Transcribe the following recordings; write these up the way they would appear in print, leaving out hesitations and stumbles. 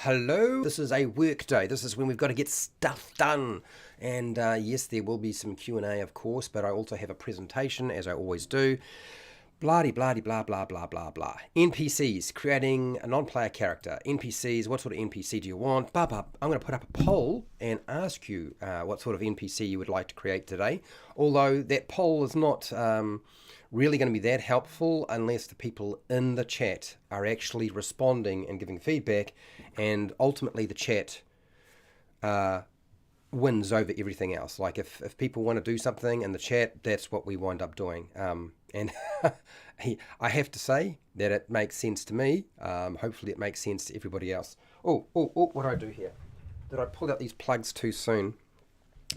Hello, this is a work day. This is when we've got to get stuff done. And yes, there will be some Q&A, of course, but I also have a presentation, as I always do. Blah-de, blah-de, blah, blah, blah, blah, blah. NPCs, creating a non-player character. NPCs, what sort of NPC do you want? I'm going to put up a poll and ask you what sort of NPC you would like to create today. Although that poll is not really going to be that helpful unless the people in the chat are actually responding and giving feedback, and ultimately the chat wins over everything else. Like if people want to do something in the chat, that's what we wind up doing. And I have to say that it makes sense to me. Hopefully it makes sense to everybody else. Oh, what did I do here? Did I pull out these plugs too soon?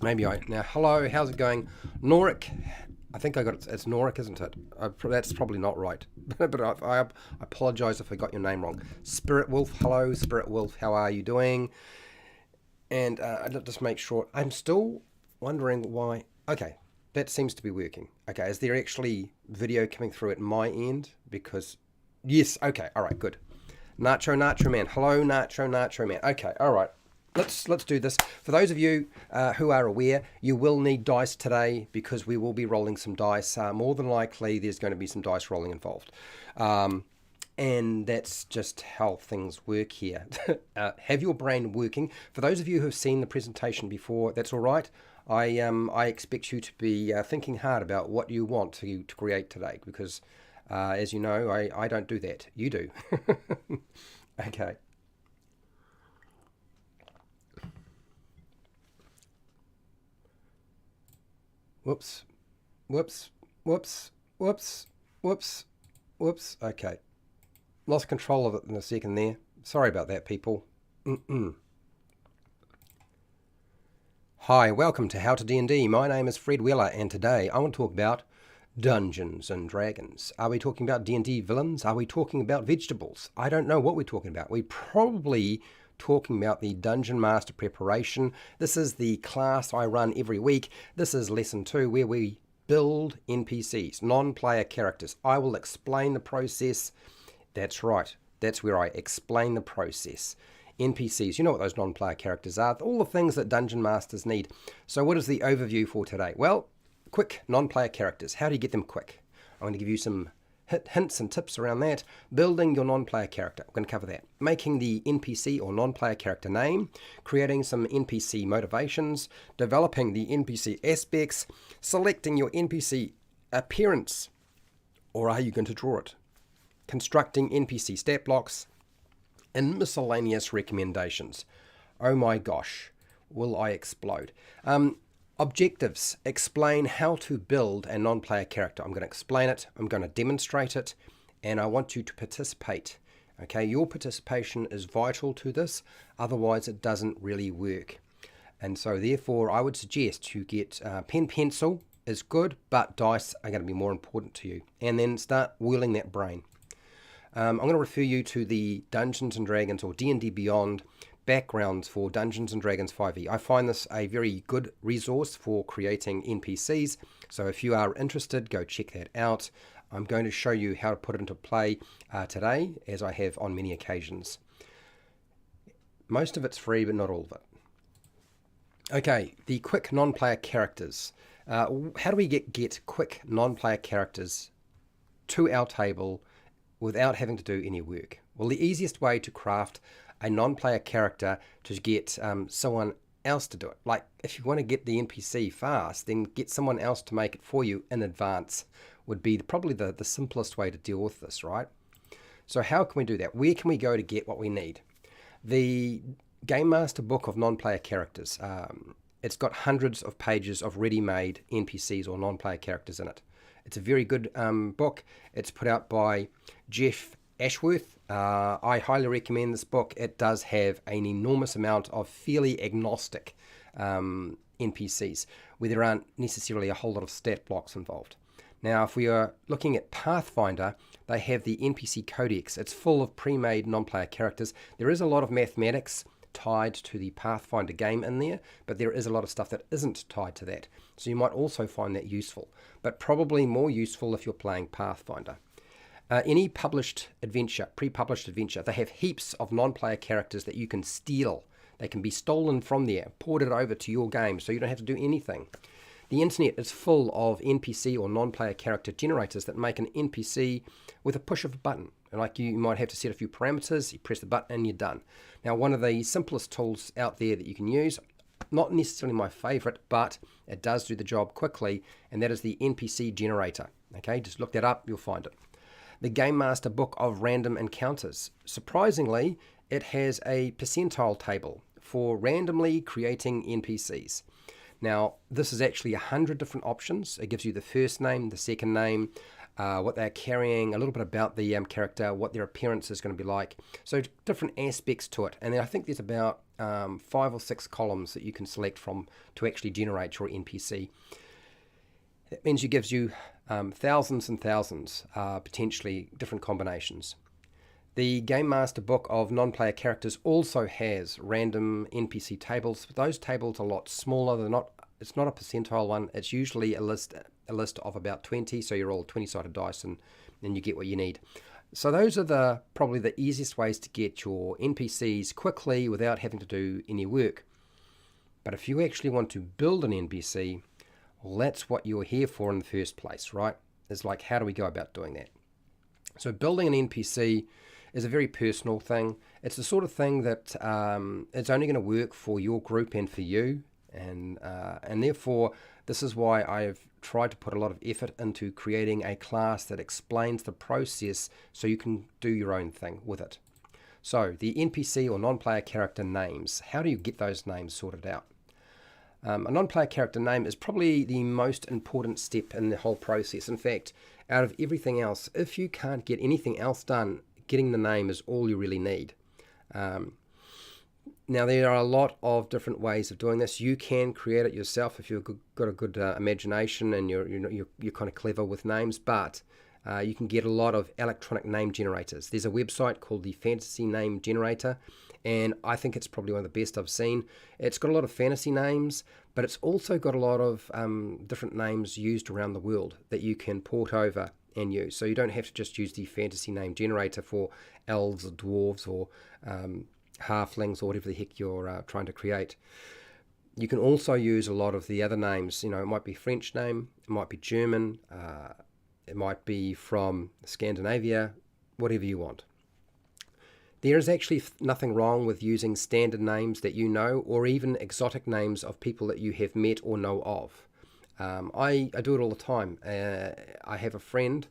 Maybe now, hello, how's it going? Norik, I think I got it. It's Norik, isn't it? That's probably not right. But I apologize if I got your name wrong. Spirit Wolf, hello, Spirit Wolf, how are you doing? And I'll just make sure. I'm still wondering why. Okay, that seems to be working. Okay, is there actually video coming through at my end? Because, yes, okay, all right, good. Nacho Man, hello, Nacho Man. Okay, all right. Let's do this. For those of you who are aware, you will need dice today because we will be rolling some dice. More than likely, there's going to be some dice rolling involved. And that's just how things work here. Have your brain working. For those of you who have seen the presentation before, that's all right. I expect you to be thinking hard about what you want to create today because, as you know, I don't do that. You do. Okay. Whoops. Okay. Lost control of it in a second there. Sorry about that, people. Hi, welcome to How to D&D. My name is Fred Weller, and today I want to talk about Dungeons and Dragons. Are we talking about D&D villains? Are we talking about vegetables? I don't know what we're talking about. We're probably talking about the Dungeon Master preparation. This is the class I run every week. This is lesson 2 where we build NPCs, non-player characters. I will explain the process. That's right. That's where I explain the process. NPCs, you know what those non-player characters are. All the things that Dungeon Masters need. So what is the overview for today? Well, quick non-player characters. How do you get them quick? I'm going to give you some hints and tips around that. Building your non-player character. I'm going to cover that. Making the NPC or non-player character name. Creating some NPC motivations. Developing the NPC aspects. Selecting your NPC appearance. Or are you going to draw it? Constructing NPC stat blocks. And miscellaneous recommendations. Oh my gosh. Will I explode? Objectives. Explain how to build a non-player character. I'm going to explain it. I'm going to demonstrate it. And I want you to participate. Okay, your participation is vital to this. Otherwise, it doesn't really work. And so, therefore, I would suggest you get pen, pencil is good, but dice are going to be more important to you. And then start whirling that brain. I'm going to refer you to the Dungeons & Dragons or D&D Beyond backgrounds for Dungeons & Dragons 5e. I find this a very good resource for creating NPCs, so if you are interested, go check that out. I'm going to show you how to put it into play today, as I have on many occasions. Most of it's free, but not all of it. Okay, the quick non-player characters. How do we get quick non-player characters to our table without having to do any work? Well, the easiest way to craft a non-player character to get someone else to do it. Like, if you want to get the NPC fast, then get someone else to make it for you in advance would be probably the simplest way to deal with this, right? So how can we do that? Where can we go to get what we need? The Game Master book of non-player characters. It's got hundreds of pages of ready-made NPCs or non-player characters in it. It's a very good book. It's put out by Jeff Ashworth. I highly recommend this book. It does have an enormous amount of fairly agnostic NPCs, where there aren't necessarily a whole lot of stat blocks involved. Now, if we are looking at Pathfinder, they have the NPC Codex. It's full of pre-made non-player characters. There is a lot of mathematics tied to the Pathfinder game in there, but there is a lot of stuff that isn't tied to that. So you might also find that useful, but probably more useful if you're playing Pathfinder. Any published adventure, pre-published adventure, they have heaps of non-player characters that you can steal. They can be stolen from there, ported over to your game, so you don't have to do anything. The internet is full of NPC or non-player character generators that make an NPC with a push of a button. Like you might have to set a few parameters, you press the button and you're done. Now, one of the simplest tools out there that you can use, not necessarily my favorite, but it does do the job quickly, and that is the NPC generator. Okay, just look that up, you'll find it. The Game Master Book of Random Encounters. Surprisingly, it has a percentile table for randomly creating NPCs. Now, this is actually 100 different options. It gives you the first name, the second name, what they're carrying, a little bit about the character, what their appearance is going to be like. So different aspects to it. And then I think there's about 5 or 6 columns that you can select from to actually generate your NPC. That means it gives you thousands and thousands, potentially different combinations. The Game Master Book of Non-Player Characters also has random NPC tables. Those tables are a lot smaller. It's not a percentile one. It's usually a list of about 20. So you roll 20-sided dice and then you get what you need. So those are probably the easiest ways to get your NPCs quickly without having to do any work. But if you actually want to build an NPC, well, that's what you're here for in the first place, right? It's like, how do we go about doing that? So building an NPC is a very personal thing. It's the sort of thing that it's only going to work for your group and for you, and therefore this is why I've tried to put a lot of effort into creating a class that explains the process so you can do your own thing with it. So the NPC or non-player character names, how do you get those names sorted out? A non-player character name is probably the most important step in the whole process. In fact, out of everything else, if you can't get anything else done, getting the name is all you really need. Now, there are a lot of different ways of doing this. You can create it yourself if you've got a good imagination and you're kind of clever with names, but you can get a lot of electronic name generators. There's a website called the Fantasy Name Generator, and I think it's probably one of the best I've seen. It's got a lot of fantasy names, but it's also got a lot of different names used around the world that you can port over and use. So you don't have to just use the Fantasy Name Generator for elves or dwarves or halflings or whatever the heck you're trying to create. You can also use a lot of the other names. You know, it might be French name, it might be German, it might be from Scandinavia, whatever you want. There is actually nothing wrong with using standard names that you know, or even exotic names of people that you have met or know of. I do it all the time. I have a friend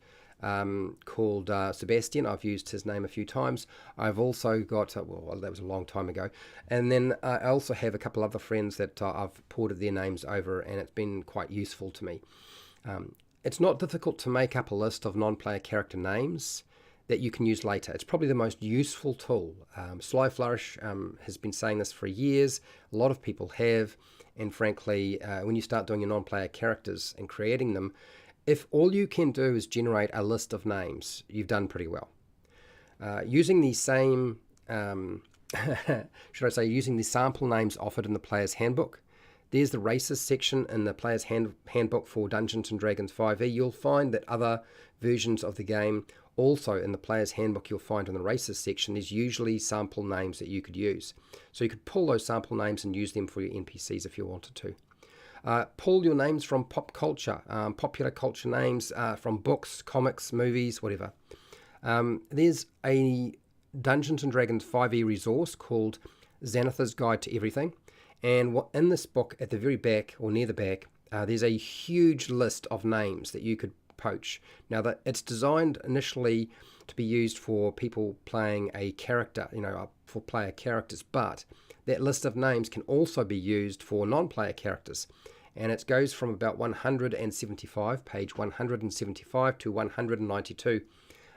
called Sebastian. I've used his name a few times. I've also got, well, that was a long time ago. And then I also have a couple other friends that I've ported their names over, and it's been quite useful to me. It's not difficult to make up a list of non-player character names that you can use later. It's probably the most useful tool. Sly Flourish has been saying this for years. A lot of people have. And frankly, when you start doing your non-player characters and creating them, if all you can do is generate a list of names, you've done pretty well. Using the same, using the sample names offered in the Player's Handbook, there's the races section in the Player's Handbook for Dungeons & Dragons 5e. You'll find that other versions of the game, also in the Player's Handbook, you'll find in the races section, there's usually sample names that you could use. So you could pull those sample names and use them for your NPCs if you wanted to. Pull your names from pop culture, popular culture names from books, comics, movies, whatever. There's a Dungeons & Dragons 5e resource called Xanathar's Guide to Everything. And in this book, at the very back, or near the back, there's a huge list of names that you could poach. Now, that it's designed initially to be used for people playing a character, for player characters, but that list of names can also be used for non-player characters. And it goes from about 175, page 175 to 192.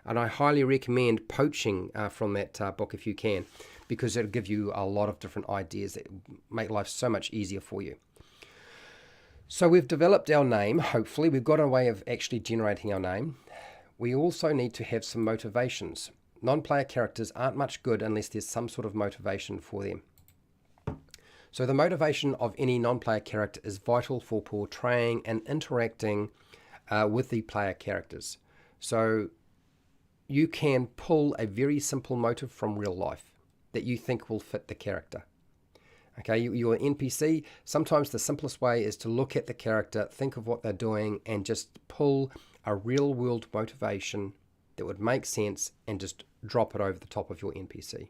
And I highly recommend poaching from that book if you can, because it'll give you a lot of different ideas that make life so much easier for you. So we've developed our name, hopefully. We've got a way of actually generating our name. We also need to have some motivations. Non-player characters aren't much good unless there's some sort of motivation for them. So the motivation of any non-player character is vital for portraying and interacting with the player characters. So you can pull a very simple motive from real life that you think will fit the character. Okay, your NPC, sometimes the simplest way is to look at the character, think of what they're doing, and just pull a real world motivation that would make sense and just drop it over the top of your NPC.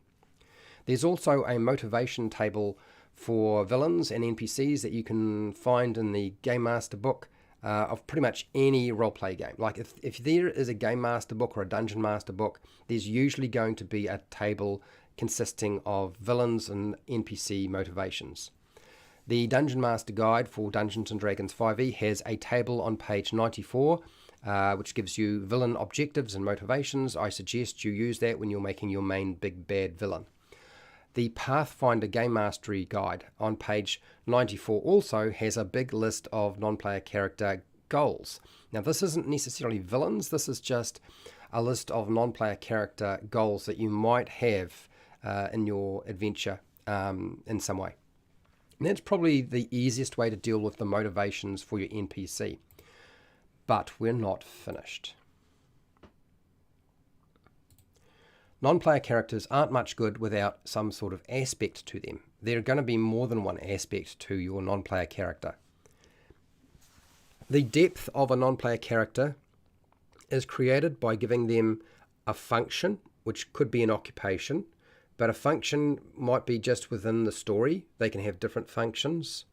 There's also a motivation table for villains and NPCs that you can find in the Game Master book of pretty much any roleplay game. Like if there is a Game Master book or a Dungeon Master book, there's usually going to be a table consisting of villains and NPC motivations. The Dungeon Master Guide for Dungeons & Dragons 5e has a table on page 94, which gives you villain objectives and motivations. I suggest you use that when you're making your main big bad villain. The Pathfinder Game Mastery Guide on page 94 also has a big list of non-player character goals. Now, this isn't necessarily villains. This is just a list of non-player character goals that you might have in your adventure in some way. And that's probably the easiest way to deal with the motivations for your NPC. But we're not finished. Non-player characters aren't much good without some sort of aspect to them. There are going to be more than one aspect to your non-player character. The depth of a non-player character is created by giving them a function, which could be an occupation, but a function might be just within the story. They can have different functions.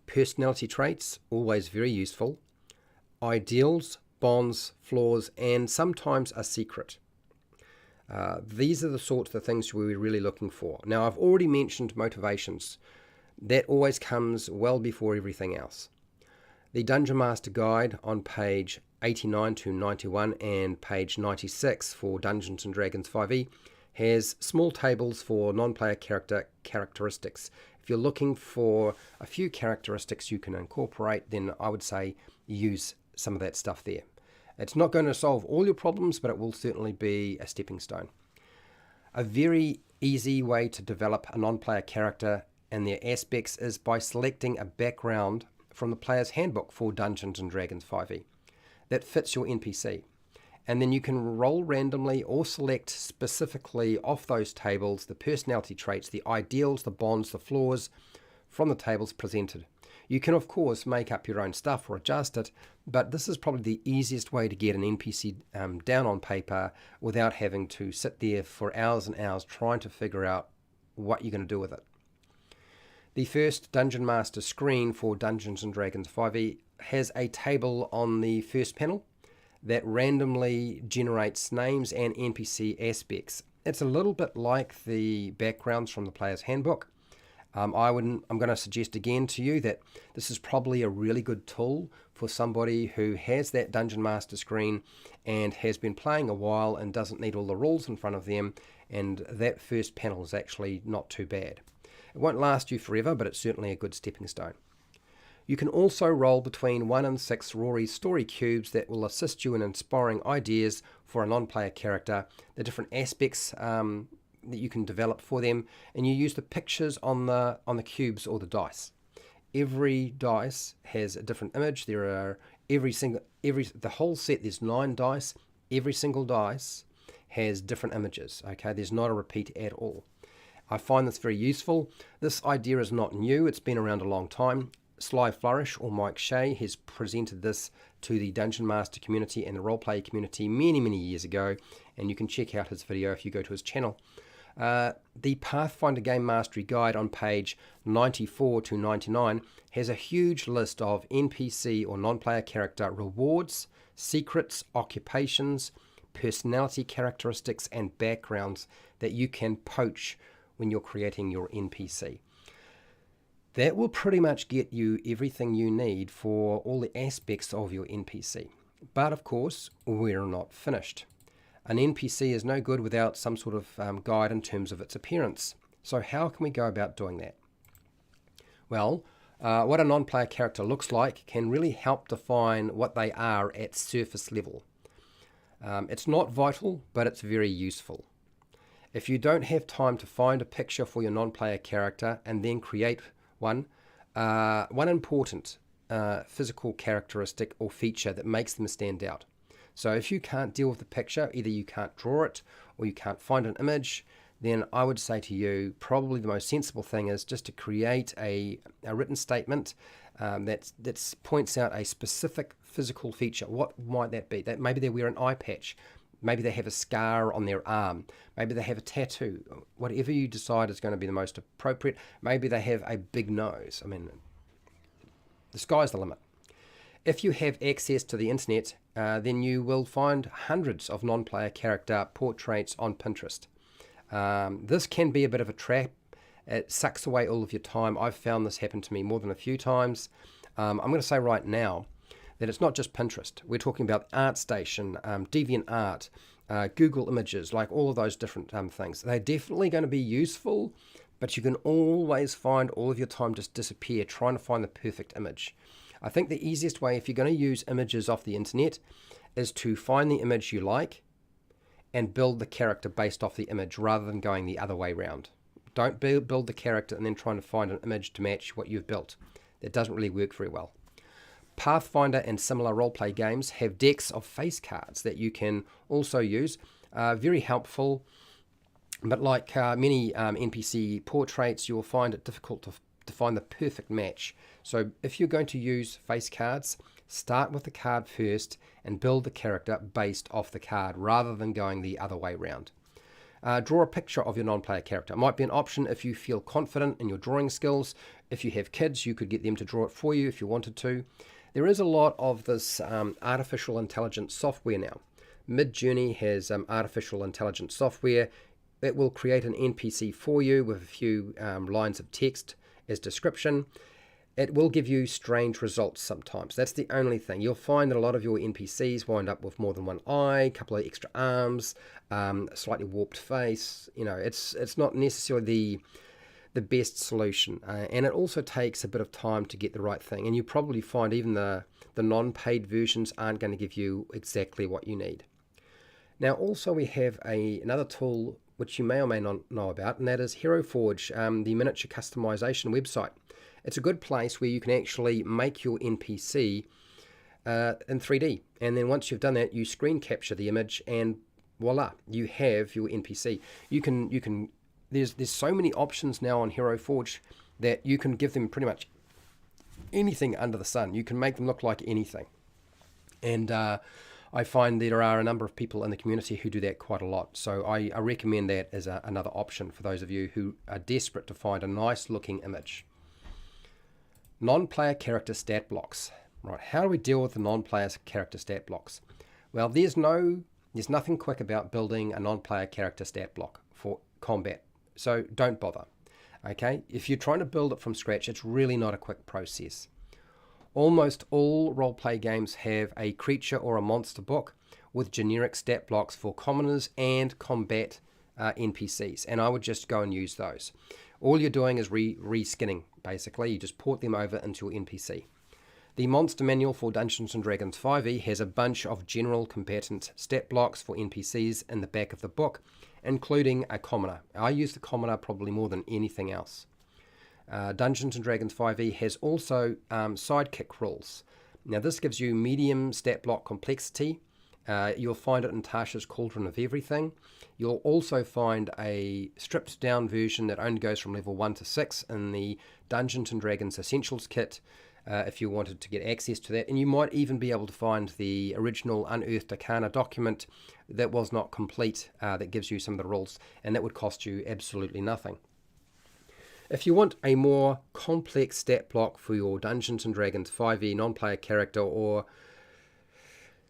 Personality traits, always very useful. Ideals, bonds, flaws, and sometimes a secret. These are the sorts of things we're really looking for. Now, I've already mentioned motivations. That always comes well before everything else. The Dungeon Master Guide on page 89 to 91 and page 96 for Dungeons & Dragons 5e has small tables for non-player characteristics. If you're looking for a few characteristics you can incorporate, then I would say use some of that stuff there. It's not going to solve all your problems, but it will certainly be a stepping stone. A very easy way to develop a non-player character and their aspects is by selecting a background from the player's handbook for Dungeons & Dragons 5e that fits your NPC. And then you can roll randomly or select specifically off those tables the personality traits, the ideals, the bonds, the flaws from the tables presented. You can, of course, make up your own stuff or adjust it, but this is probably the easiest way to get an NPC down on paper without having to sit there for hours and hours trying to figure out what you're going to do with it. The first Dungeon Master screen for Dungeons & Dragons 5e has a table on the first panel that randomly generates names and NPC aspects. It's a little bit like the backgrounds from the player's handbook. I'm going to suggest again to you that this is probably a really good tool for somebody who has that Dungeon Master screen and has been playing a while and doesn't need all the rules in front of them, and that first panel is actually not too bad. It won't last you forever, but it's certainly a good stepping stone. You can also roll between 1 and 6 Rory story cubes that will assist you in inspiring ideas for a non-player character, the different aspects that you can develop for them, and you use the pictures on the cubes or the dice. Every dice has a different image. There are the whole set, there's 9 dice. Every single dice has different images. Okay, there's not a repeat at all. I find this very useful. This idea is not new. It's been around a long time. Sly Flourish or Mike Shea has presented this to the Dungeon Master community and the roleplay community many years ago, and you can check out his video if you go to his channel. The Pathfinder Game Mastery Guide on page 94 to 99 has a huge list of NPC or non-player character rewards, secrets, occupations, personality characteristics, and backgrounds that you can poach when you're creating your NPC. That will pretty much get you everything you need for all the aspects of your NPC. But of course, we're not finished. An NPC is no good without some sort of guide in terms of its appearance. So how can we go about doing that? Well, what a non-player character looks like can really help define what they are at surface level. It's not vital, but it's very useful. If you don't have time to find a picture for your non-player character and then create one important physical characteristic or feature that makes them stand out. So if you can't deal with the picture, either you can't draw it or you can't find an image, then I would say to you, probably the most sensible thing is just to create a written statement that points out a specific physical feature. What might that be? That maybe they wear an eye patch, maybe they have a scar on their arm, maybe they have a tattoo. Whatever you decide is going to be the most appropriate. Maybe they have a big nose. I mean, the sky's the limit. If you have access to the internet, then you will find hundreds of non-player character portraits on Pinterest. This can be a bit of a trap. It sucks away all of your time. I've found this happen to me more than a few times. I'm going to say right now that it's not just Pinterest. We're talking about ArtStation, DeviantArt, Google Images, like all of those different things. They're definitely going to be useful, but you can always find all of your time just disappear trying to find the perfect image. I think the easiest way, if you're going to use images off the internet, is to find the image you like and build the character based off the image rather than going the other way around. Don't build the character and then trying to find an image to match what you've built. That doesn't really work very well. Pathfinder and similar roleplay games have decks of face cards that you can also use. Very helpful, but like many NPC portraits, you'll find it difficult to find the perfect match. So if you're going to use face cards, start with the card first and build the character based off the card rather than going the other way around. Draw a picture of your non-player character. It might be an option if you feel confident in your drawing skills. If you have kids, you could get them to draw it for you if you wanted to. There is a lot of this artificial intelligence software now. Midjourney has artificial intelligence software. It will create an NPC for you with a few lines of text as description. It will give you strange results sometimes. That's the only thing. You'll find that a lot of your NPCs wind up with more than one eye, a couple of extra arms, a slightly warped face. You know, it's not necessarily the best solution. And it also takes a bit of time to get the right thing. And you probably find even the non-paid versions aren't going to give you exactly what you need. Now, also we have another tool which you may or may not know about, and that is Hero Forge, the miniature customization website. It's a good place where you can actually make your NPC in 3D. And then once you've done that, you screen capture the image and voila, you have your NPC. There's so many options now on Hero Forge that you can give them pretty much anything under the sun. You can make them look like anything. And I find there are a number of people in the community who do that quite a lot. So I recommend that as another option for those of you who are desperate to find a nice looking image. Non-player character stat blocks. Right, how do we deal with the non-player character stat blocks? Well, there's nothing quick about building a non-player character stat block for combat. So don't bother. Okay, if you're trying to build it from scratch, it's really not a quick process. Almost all roleplay games have a creature or a monster book with generic stat blocks for commoners and combat NPCs, and I would just go and use those. All you're doing is reskinning, basically. You just port them over into your NPC. The Monster Manual for Dungeons & Dragons 5e has a bunch of general combatant stat blocks for NPCs in the back of the book, including a commoner. I use the commoner probably more than anything else. Dungeons & Dragons 5e has also sidekick rules. Now this gives you medium stat block complexity. You'll find it in Tasha's Cauldron of Everything. You'll also find a stripped down version that only goes from level 1 to 6 in the Dungeons & Dragons Essentials kit if you wanted to get access to that. And you might even be able to find the original Unearthed Arcana document that was not complete that gives you some of the rules, and that would cost you absolutely nothing. If you want a more complex stat block for your Dungeons & Dragons 5e non-player character,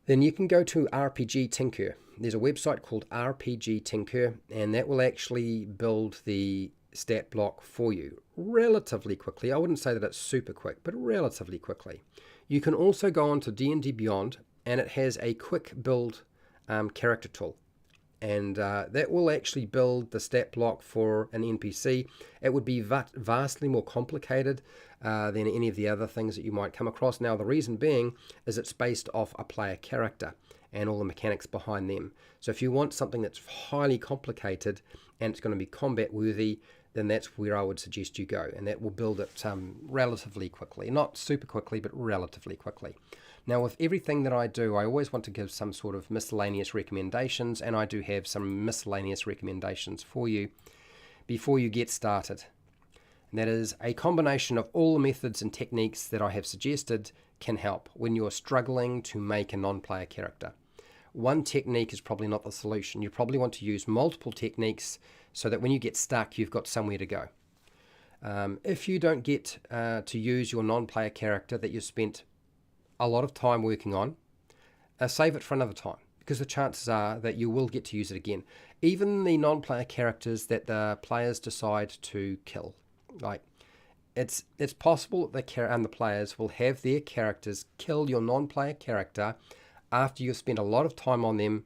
then you can go to RPG Tinker. There's a website called RPG Tinker, and that will actually build the stat block for you relatively quickly. I wouldn't say that it's super quick, but relatively quickly. You can also go on to D&D Beyond, and it has a quick build character tool. And that will actually build the stat block for an NPC. It would be vastly more complicated than any of the other things that you might come across. Now, the reason being is it's based off a player character and all the mechanics behind them. So if you want something that's highly complicated and it's going to be combat worthy, then that's where I would suggest you go. And that will build it relatively quickly. Not super quickly, but relatively quickly. Now, with everything that I do, I always want to give some sort of miscellaneous recommendations, and I do have some miscellaneous recommendations for you before you get started. And that is a combination of all the methods and techniques that I have suggested can help when you're struggling to make a non-player character. One technique is probably not the solution. You probably want to use multiple techniques so that when you get stuck, you've got somewhere to go. If you don't get to use your non-player character that you spent a lot of time working on, save it for another time, because the chances are that you will get to use it again. Even the non-player characters that the players decide to kill, like it's possible that the players will have their characters kill your non-player character after you've spent a lot of time on them,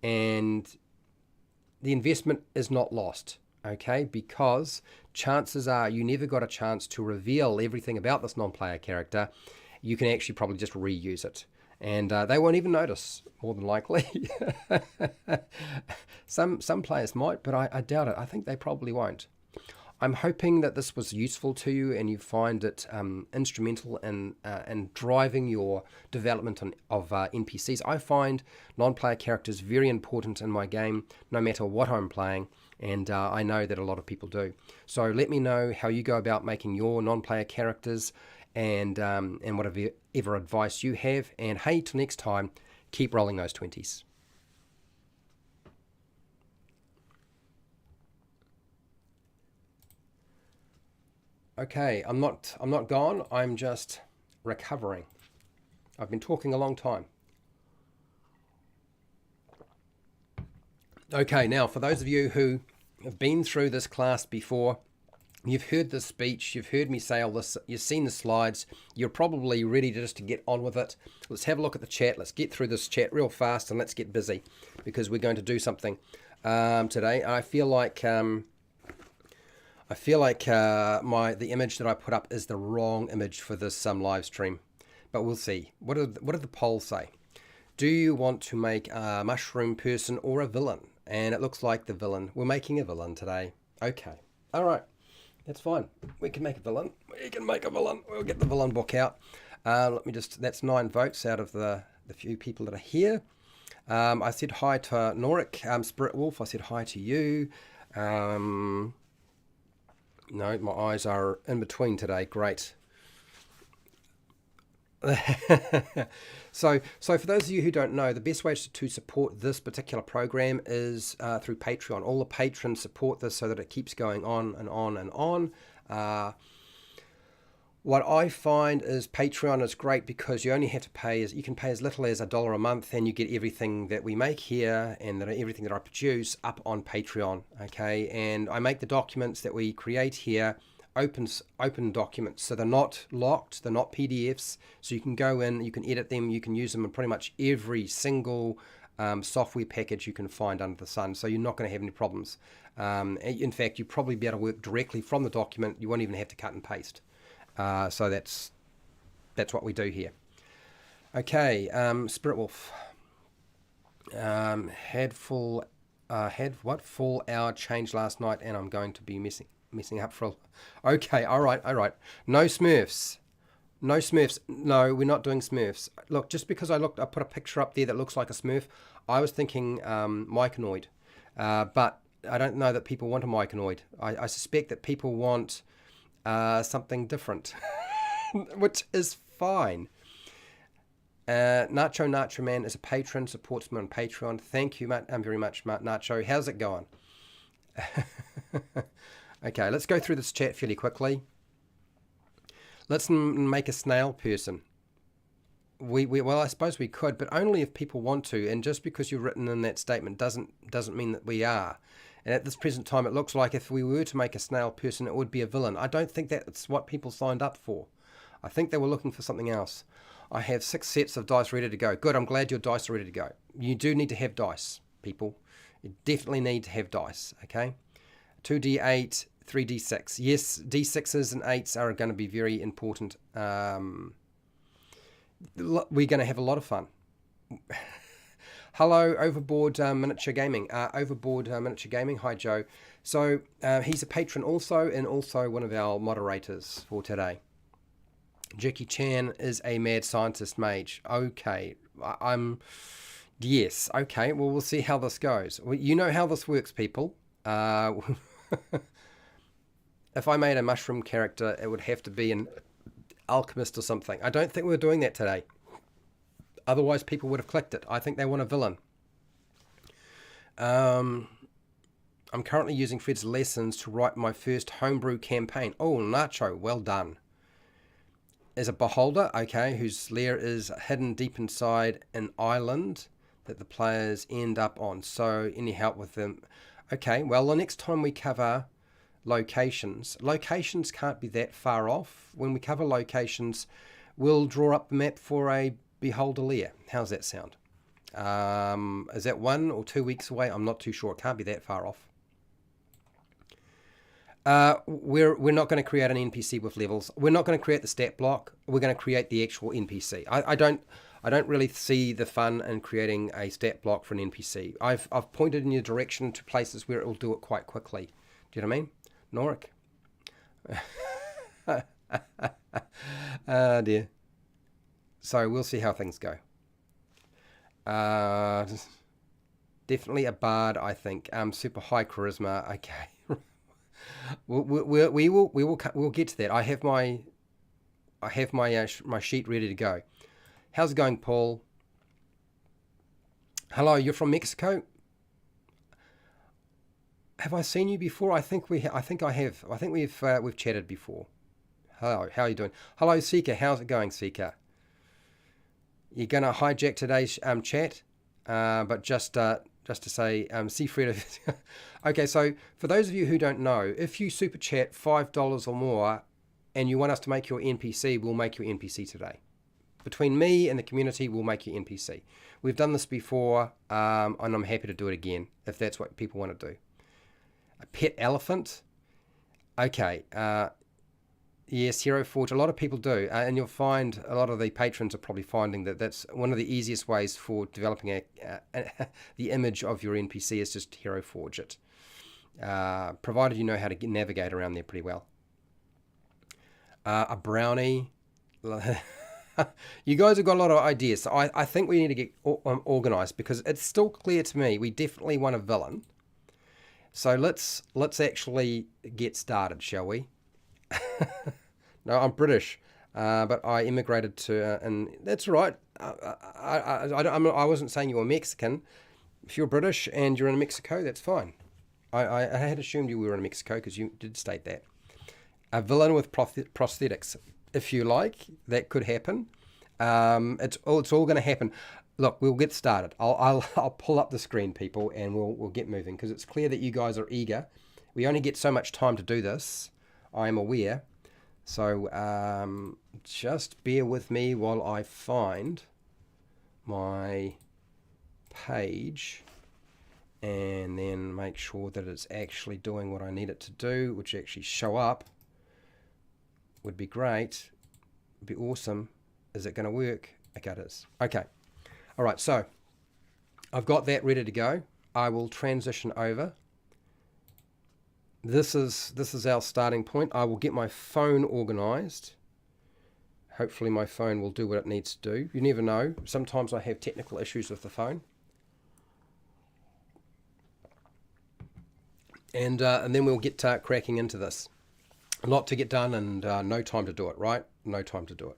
and the investment is not lost, okay? Because chances are you never got a chance to reveal everything about this non-player character. You can actually probably just reuse it, and they won't even notice, more than likely. Some players might, but I doubt it. I think they probably won't. I'm hoping that this was useful to you and you find it instrumental in driving your development of NPCs. I find non-player characters very important in my game, no matter what I'm playing, and I know that a lot of people do. So let me know how you go about making your non-player characters, and whatever advice you have. And hey, till next time, keep rolling those 20s. Okay, I'm not gone. I'm just recovering. I've been talking a long time. Okay, now for those of you who have been through this class before, you've heard this speech, you've heard me say all this, you've seen the slides, you're probably ready to get on with it. Let's have a look at the chat. Let's get through this chat real fast and let's get busy, because we're going to do something today. I feel like the image that I put up is the wrong image for this live stream, but we'll see. What did the polls say? Do you want to make a mushroom person or a villain? And it looks like the villain. We're making a villain today. Okay. All right. That's fine. We can make a villain. We can make a villain. We'll get the villain book out. That's 9 votes out of the few people that are here. I said hi to Norik, Spirit Wolf. I said hi to you. No, my eyes are in between today. Great. So for those of you who don't know, the best way to support this particular program is through Patreon. All the patrons support this so that it keeps going on and on and on. What I find is Patreon is great because you only have to pay, you can pay as little as $1 a month, and you get everything that we make here and everything that I produce up on Patreon. Okay, and I make the documents that we create here open documents, so they're not locked, they're not PDFs, so you can go in, you can edit them, you can use them in pretty much every single software package you can find under the sun, so you're not going to have any problems. In fact, you'll probably be able to work directly from the document. You won't even have to cut and paste. So that's what we do here. Okay, Spirit Wolf had full hour change last night, and I'm going to be messing up for okay, all right. No Smurfs. No, we're not doing Smurfs. Look, just because I put a picture up there that looks like a Smurf, I was thinking Myconoid, but I don't know that people want a Myconoid. I suspect that people want something different, which is fine. Nacho Man is a patron, supports me on Patreon. Thank you very much, Nacho. How's it going? Okay, let's go through this chat fairly quickly. Let's make a snail person. Well, I suppose we could, but only if people want to. And just because you've written in that statement doesn't mean that we are. And at this present time, it looks like if we were to make a snail person, it would be a villain. I don't think that's what people signed up for. I think they were looking for something else. I have 6 sets of dice ready to go. Good, I'm glad your dice are ready to go. You do need to have dice, people. You definitely need to have dice, okay? 2d8, 3d6. Yes, d6s and 8s are going to be very important. We're going to have a lot of fun. Hello, Overboard Miniature Gaming. Overboard Miniature Gaming. Hi, Joe. So he's a patron also, and also one of our moderators for today. Jackie Chan is a mad scientist mage. Okay, I'm... Yes, okay, well, we'll see how this goes. Well, you know how this works, people. If I made a mushroom character, it would have to be an alchemist or something. I don't think we're doing that today. Otherwise, people would have clicked it. I think they want a villain. I'm currently using Fred's lessons to write my first homebrew campaign. Oh, Nacho, well done. Is a beholder, okay, whose lair is hidden deep inside an island that the players end up on. So, any help with them? Okay, well, the next time we cover locations can't be that far off. When we cover locations, we'll draw up the map for a beholder lair. How's that sound? Is that 1 or 2 weeks away? I'm not too sure. It can't be that far off. We're not going to create an NPC with levels. We're not going to create the stat block. We're going to create the actual NPC. I don't really see the fun in creating a stat block for an NPC. I've pointed in your direction to places where it will do it quite quickly. Do you know what I mean? Norik. Oh dear. So we'll see how things go. Definitely a bard, I think. Super high charisma. Okay. We'll get to that. I have my sheet ready to go. How's it going, Paul? Hello, you're from Mexico? Have I seen you before? I think I have. I think we've chatted before. Hello, how are you doing? Hello, Seeker. How's it going, Seeker? You're gonna hijack today's chat, but just to say, see Fred. Okay, so for those of you who don't know, if you super chat $5 or more, and you want us to make your NPC, we'll make your NPC today. Between me and the community, we'll make your NPC. We've done this before, and I'm happy to do it again if that's what people want to do. A pet elephant? Okay. Yes, Hero Forge. A lot of people do, and you'll find a lot of the patrons are probably finding that that's one of the easiest ways for developing the image of your NPC is just Hero Forge it, provided you know how to navigate around there pretty well. A brownie. You guys have got a lot of ideas, so I think we need to get organized because it's still clear to me we definitely want a villain. So let's actually get started, shall we? No, I'm British, but I immigrated to, and that's right. I wasn't saying you were Mexican. If you're British and you're in Mexico, that's fine. I had assumed you were in Mexico because you did state that. A villain with prosthetics, if you like, that could happen. It's all going to happen. Look, we'll get started. I'll pull up the screen, people, and we'll get moving because it's clear that you guys are eager. We only get so much time to do this. I am aware. So just bear with me while I find my page and then make sure that it's actually doing what I need it to do, which actually show up. Would be great. Would be awesome. Is it going to work? Okay, it is. Okay. All right, so I've got that ready to go. I will transition over. This is our starting point. I will get my phone organized. Hopefully my phone will do what it needs to do. You never know. Sometimes I have technical issues with the phone. And then we'll get cracking into this. A lot to get done and no time to do it, right? No time to do it.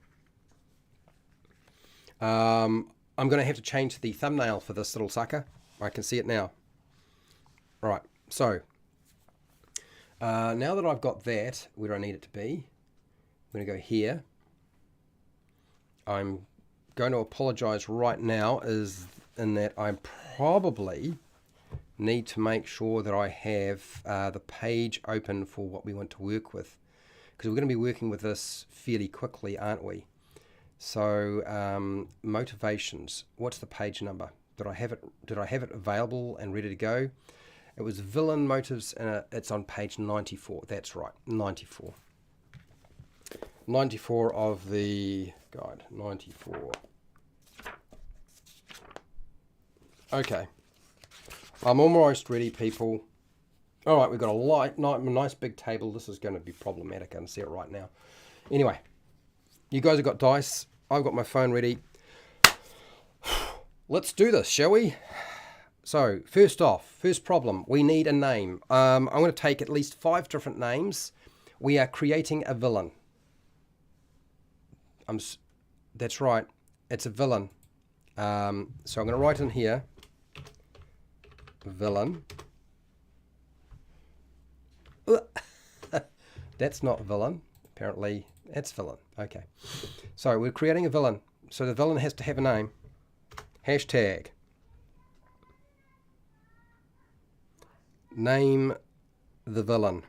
I'm going to have to change the thumbnail for this little sucker. I can see it now. All right, so now that I've got that where I need it to be, I'm going to go here. I'm going to apologize right now is in that I probably need to make sure that I have the page open for what we want to work with, because we're going to be working with this fairly quickly, aren't we? So motivations, what's the page number? Did I have it available and ready to go? It was villain motives, and it's on page 94. That's right, 94. 94 of the guide. 94. Okay. I'm almost ready, people. All right, we've got a nice big table. This is going to be problematic. I can see it right now. Anyway, You guys have got dice. I've got my phone ready. Let's do this, shall we? So, first off, first problem, we need a name. I'm going to take at least 5 different names. We are creating a villain. That's right, it's a villain. So I'm going to write in here, villain. That's not villain. Apparently, it's villain. Okay. So we're creating a villain. So the villain has to have a name. Hashtag. Name the villain.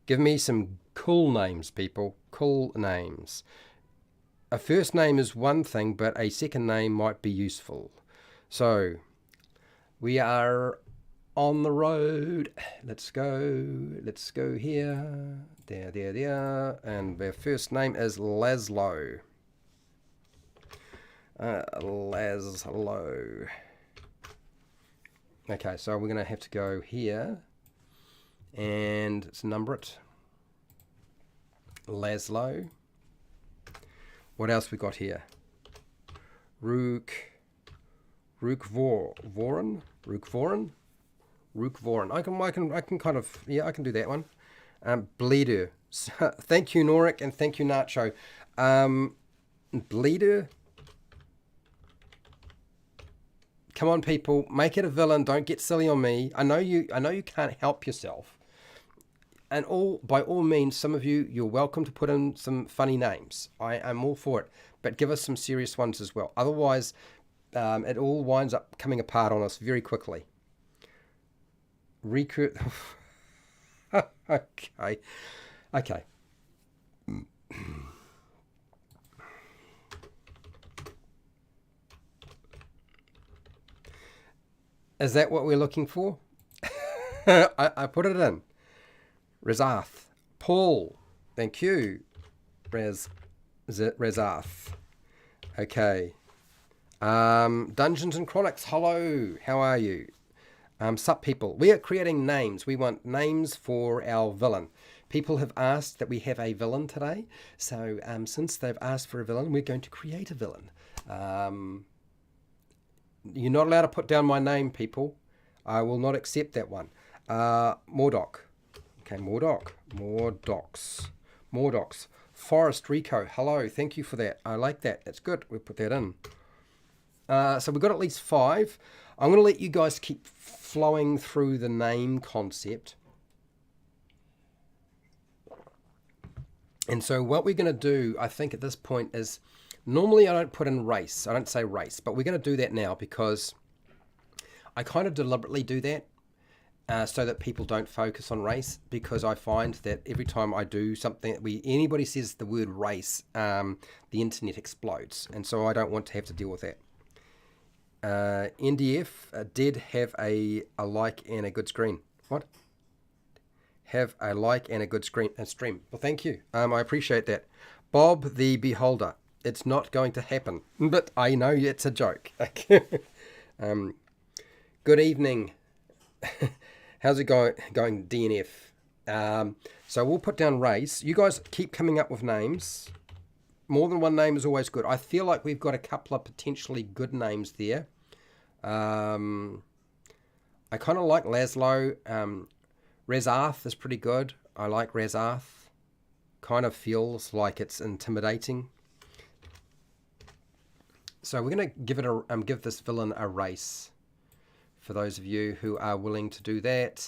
Give me some cool names, people. Cool names. A first name is one thing, but a second name might be useful. So we are on the road. Let's go. Let's go here. There. And their first name is Laszlo. Laszlo. Okay, so we're going to have to go here. And let's number it. Laszlo. What else we got here? Rookvoran. I can kind of, yeah, I can do that one. Bleeder. Thank you, Norik, and thank you, Nacho. Bleeder. Come on, people, make it a villain. Don't get silly on me. I know you can't help yourself. And by all means, some of you, you're welcome to put in some funny names. I'm all for it. But give us some serious ones as well. Otherwise, it all winds up coming apart on us very quickly. Okay. Is that what we're looking for? I put it in. Rezath. Paul. Thank you. Rezath. Okay. Dungeons and Chronics. Hello. How are you? Sup, people. We are creating names. We want names for our villain. People have asked that we have a villain today. So since they've asked for a villain, we're going to create a villain. You're not allowed to put down my name, people. I will not accept that one. Mordock. Okay, Mordox. Forest Rico. Hello, thank you for that. I like that. That's good. We'll put that in. So we've got at least 5. I'm going to let you guys keep flowing through the name concept. And so what we're going to do, I think at this point is, normally I don't put in race. I don't say race, but we're going to do that now because I kind of deliberately do that. So that people don't focus on race, because I find that every time I do something, anybody says the word race, the internet explodes, and so I don't want to have to deal with that. NDF did have a like and a good screen. What? Have a like and a good stream. Well, thank you. I appreciate that. Bob the Beholder. It's not going to happen, but I know it's a joke. Good evening. How's it going, DNF? So we'll put down race. You guys keep coming up with names. More than one name is always good. I feel like we've got a couple of potentially good names there. I kind of like Laszlo. Rezath is pretty good. I like Rezath. Kind of feels like it's intimidating. So we're going to give this villain a race. For those of you who are willing to do that.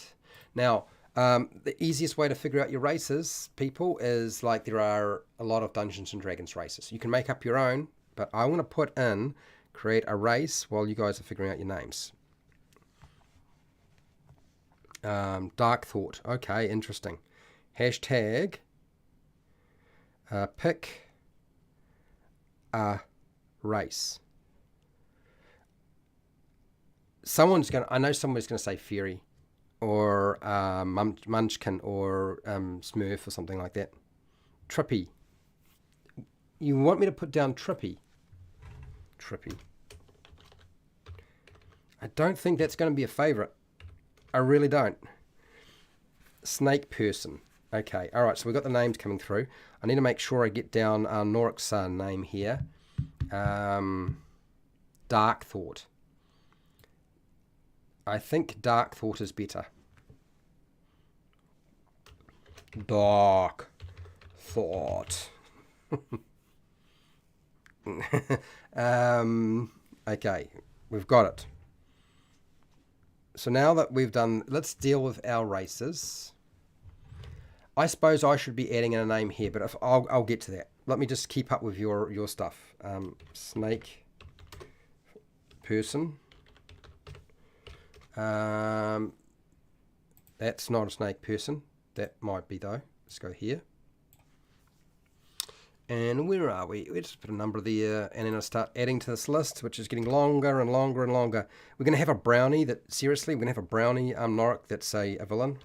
Now, the easiest way to figure out your races, people, is like there are a lot of Dungeons and Dragons races. You can make up your own, but I want to put in, create a race while you guys are figuring out your names. Dark Thought. Okay, interesting. Hashtag pick a race. I know someone's going to say Fairy or Munchkin or Smurf or something like that. Trippy. You want me to put down Trippy? Trippy. I don't think that's going to be a favourite. I really don't. Snake Person. Okay, all right, so we've got the names coming through. I need to make sure I get down Norik's name here. Dark Thought. I think Dark Thought is better. Dark Thought. Okay, we've got it. So now that we've done, let's deal with our races. I suppose I should be adding in a name here, but if I'll get to that. Let me just keep up with your stuff. Snake person. That's not a snake person. That might be though. Let's go here. And where are we? Let's put a number there, and then I'll start adding to this list, which is getting longer and longer and longer. We're going to have a brownie that, seriously, we're going to have a brownie, Norik, that's a villain.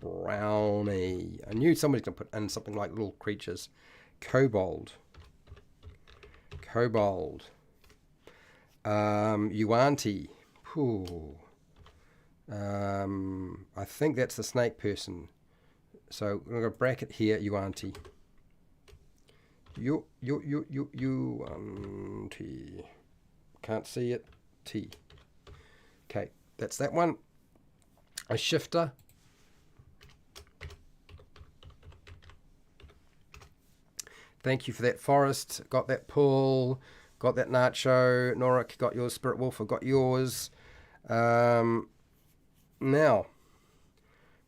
Brownie. I knew somebody's going to put in something like little creatures. Kobold. Kobold. Yuanti. Ooh. I think that's the snake person. So we're going to bracket here, Yuanti. Yuanti. Can't see it. T. Okay, that's that one. A shifter. Thank you for that, Forest. Got that pull. Got that Nacho. Norik, got yours. Spirit Wolf, I got yours. Now,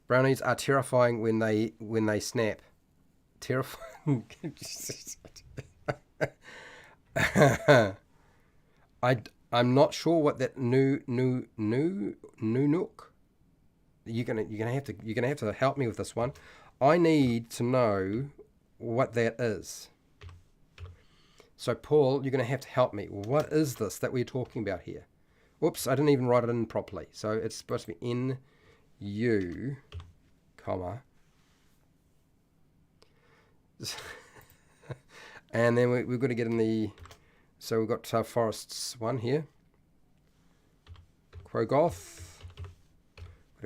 brownies are terrifying when they snap. Terrifying. I'm not sure what that new nook. You're gonna have to help me with this one. I need to know what that is. So Paul, you're gonna have to help me. What is this that we're talking about here? Whoops, I didn't even write it in properly. So it's supposed to be N-U, comma. And then we've got to get in the, so we've got Forest's one here. Quogoth.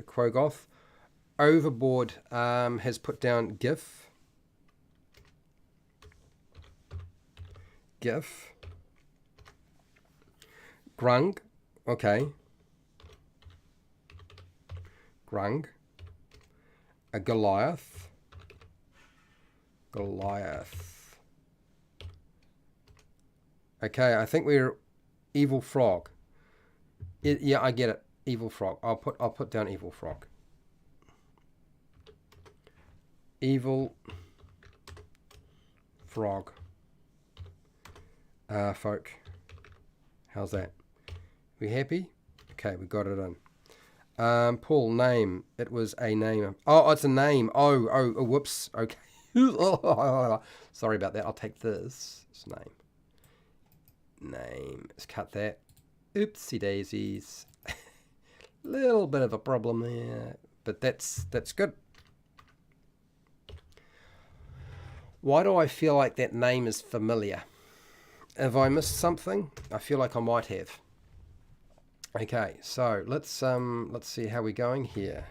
Quogoth. Overboard has put down GIF. GIF. Grung. Okay. Grung. A Goliath. Goliath. Okay, I think we're Evil Frog. Yeah, I get it. Evil Frog. I'll put down Evil Frog. Evil Frog. Folk. How's that? We happy? Okay, we got it in. Paul, name. It was a name. Oh, it's a name. Oh, whoops. Okay. Sorry about that. I'll take this. It's name. Name. Let's cut that. Oopsie daisies. Little bit of a problem there, but that's good. Why do I feel like that name is familiar? Have I missed something? I feel like I might have. Okay, so let's see how we're going here.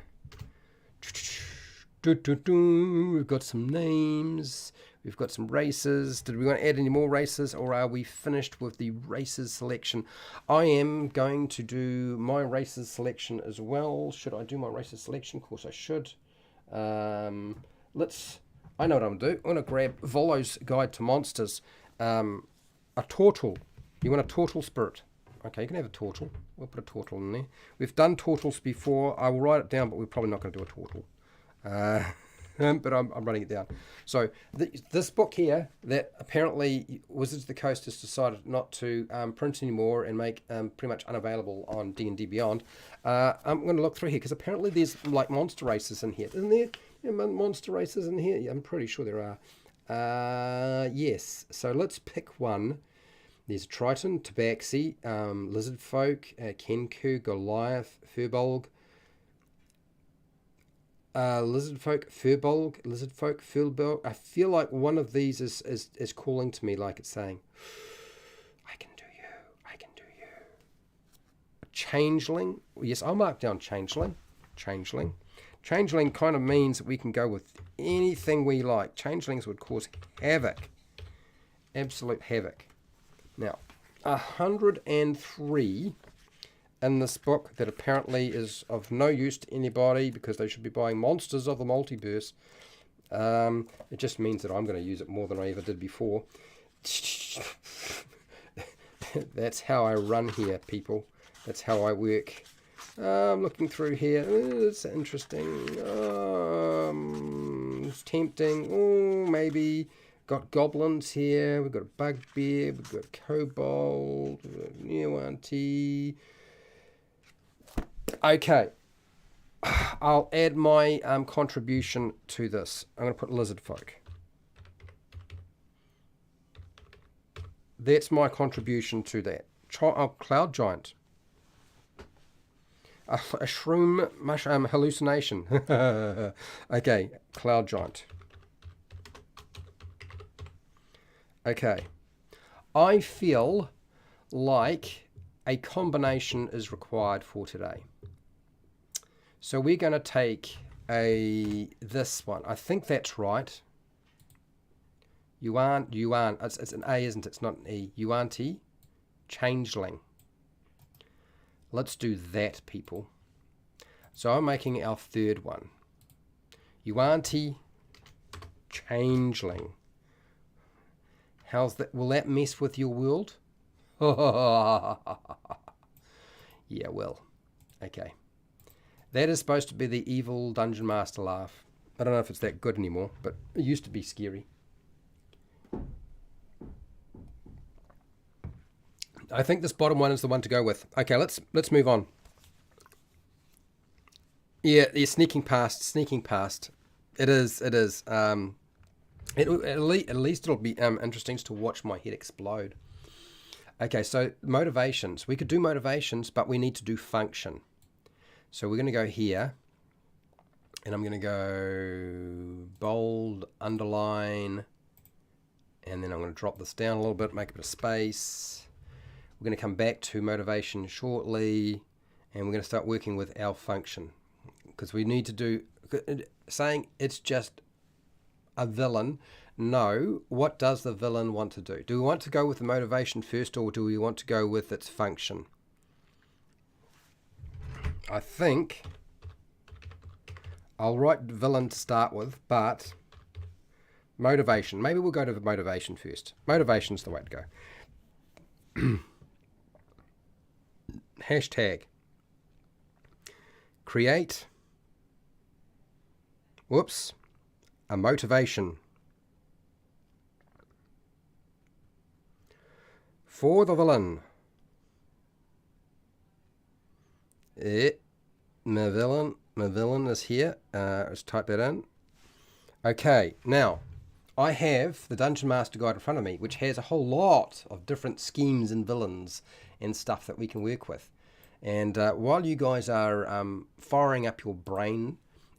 We've got some names. We've got some races. Did we want to add any more races, or are we finished with the races selection? I am going to do my races selection as well. Should I do my races selection? Of course I should. I know what I'm going to do. I'm going to grab Volo's Guide to Monsters. A turtle. You want a turtle spirit? Okay, you can have a turtle. We'll put a turtle in there. We've done turtles before. I will write it down, but we're probably not going to do a turtle. But I'm writing it down. So this book here, that apparently Wizards of the Coast has decided not to print anymore and make pretty much unavailable on D&D Beyond. I'm going to look through here because apparently there's like monster races in here. Isn't there? Yeah, monster races in here? Yeah, I'm pretty sure there are. Yes. So let's pick one. There's Triton, Tabaxi, Lizard Folk, Kenku, Goliath, Furbolg. Lizard Folk, Furbolg. I feel like one of these is calling to me, like it's saying, I can do you. Changeling. Yes, I'll mark down Changeling. Changeling kind of means that we can go with anything we like. Changelings would cause havoc. Absolute havoc. Now, 103 in this book that apparently is of no use to anybody because they should be buying Monsters of the Multiverse. It just means that I'm going to use it more than I ever did before. That's how I run here, people. That's how I work. I'm looking through here. It's interesting. It's tempting. Oh, maybe. Got goblins here. We've got a bugbear. We've got kobold. New auntie. Okay. I'll add my contribution to this. I'm going to put lizard folk. That's my contribution to that. Cloud giant. A shroom mushroom hallucination. Okay, cloud giant. Okay. I feel like a combination is required for today. So we're going to take this one. I think that's right. Yuan. It's an A, isn't it? It's not an E. Yuanti. Changeling. Let's do that, people. So I'm making our third one. Yuanti. Changeling. How's that? Will that mess with your world? Yeah, well. Okay. That is supposed to be the evil Dungeon Master laugh. I don't know if it's that good anymore, but it used to be scary. I think this bottom one is the one to go with. Okay, let's move on. Yeah, sneaking past. It is. At least it'll be interesting to watch my head explode. Okay, so motivations. We could do motivations, but we need to do function. So we're going to go here, and I'm going to go bold, underline, and then I'm going to drop this down a little bit, make a bit of space. We're going to come back to motivation shortly, and we're going to start working with our function, because we need to do, saying it's just a villain. No, what does the villain want to do? Do we want to go with the motivation first, or do we want to go with its function? I think I'll write villain to start with, but motivation. Maybe we'll go to the motivation first. Motivation's the way to go. Hashtag create a motivation for the villain. My villain is here. Let's type that in. Okay, now I have the Dungeon Master Guide in front of me, which has a whole lot of different schemes and villains and stuff that we can work with. And while you guys are firing up your brain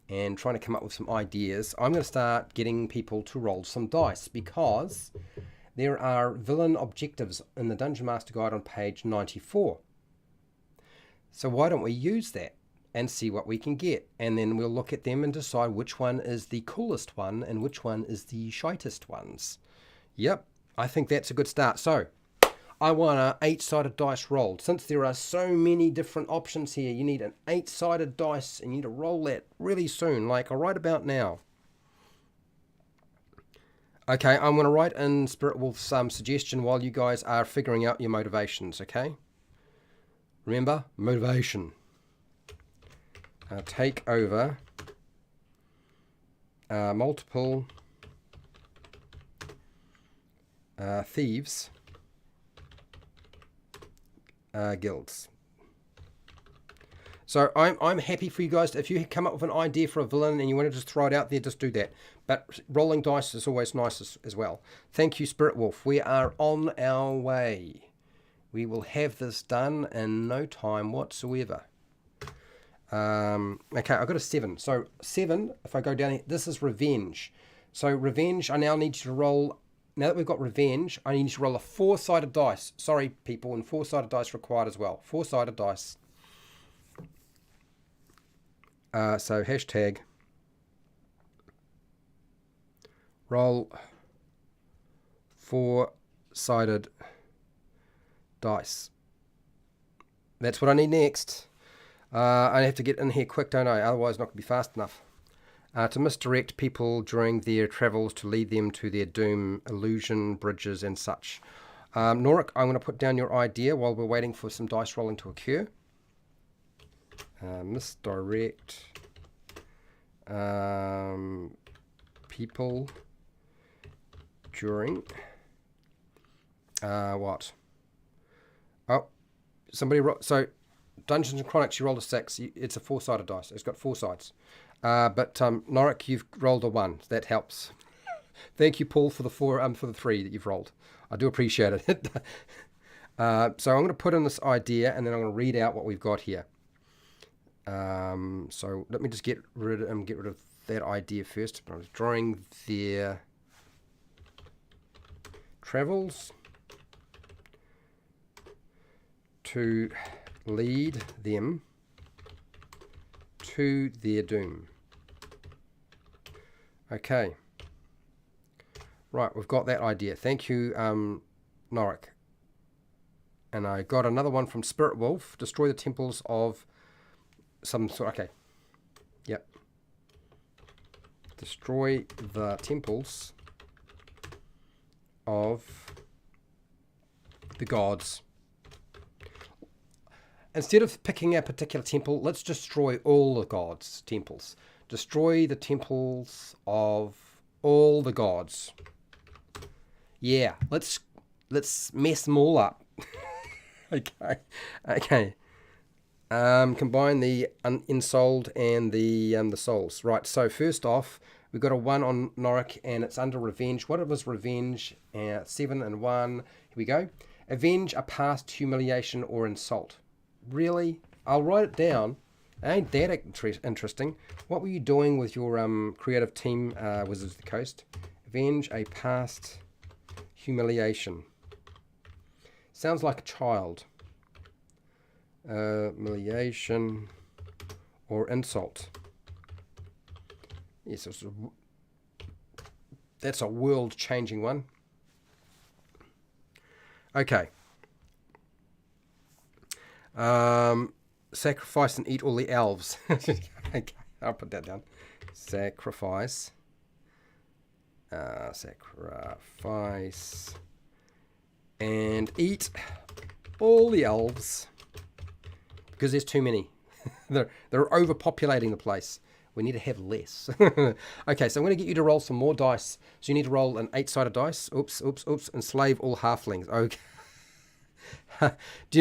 and trying to come up with some ideas, I'm going to start getting people to roll some dice, because there are villain objectives in the Dungeon Master Guide on page 94. So why don't we use that and see what we can get? And then we'll look at them and decide which one is the coolest one and which one is the shitest ones. Yep, I think that's a good start. So I want an 8-sided dice rolled. Since there are so many different options here, you need an 8-sided dice, and you need to roll that really soon, like right about now. Okay, I'm going to write in Spirit Wolf's suggestion while you guys are figuring out your motivations, okay? Remember, motivation. Take over multiple thieves guilds. So I'm happy for you guys. If you come up with an idea for a villain and you want to just throw it out there, just do that. But rolling dice is always nice as well. Thank you, Spirit Wolf. We are on our way. We will have this done in no time whatsoever. Okay, I've got a 7. So 7, if I go down here, this is revenge. So revenge, I now need you to roll. Now that we've got revenge, I need you to roll a 4-sided dice. Sorry, people, and 4-sided dice required as well. 4-sided dice. So hashtag roll four-sided dice. That's what I need next. I have to get in here quick, don't I? Otherwise, not going to be fast enough. To misdirect people during their travels to lead them to their doom, illusion, bridges, and such. Norik, I'm going to put down your idea while we're waiting for some dice rolling to occur. Misdirect people during what? Oh, somebody so Dungeons and Chronics, you rolled a 6. It's a four-sided dice. It's got four sides. But Norik, you've rolled a 1. That helps. Thank you, Paul, for the for the 3 that you've rolled. I do appreciate it. So I'm going to put in this idea, and then I'm going to read out what we've got here. So let me just get rid of that idea first. I was drawing their travels to lead them to their doom. Okay. Right, we've got that idea. Thank you, Norik. And I got another one from Spirit Wolf. Destroy the temples of some sort. Okay. Yep. Destroy the temples of the gods. Instead of picking a particular temple, let's destroy all the gods' temples. Destroy the temples of all the gods. Yeah, let's mess them all up. Okay. Combine the ensouled and the souls. Right. So first off, we've got a 1 on Norik, and it's under revenge. What was revenge? 7 and 1. Here we go. Avenge a past humiliation or insult. Really? I'll write it down. Ain't that interesting? What were you doing with your creative team, Wizards of the Coast? Avenge a past humiliation. Sounds like a child. Humiliation or insult. Yes, that's a world-changing one. Okay. Sacrifice and eat all the elves. Okay, I'll put that down. Sacrifice. Sacrifice and eat all the elves, because there's too many. they're overpopulating the place. We need to have less. Okay, so I'm going to get you to roll some more dice. So you need to roll an 8-sided dice. Oops. Enslave all halflings. Okay.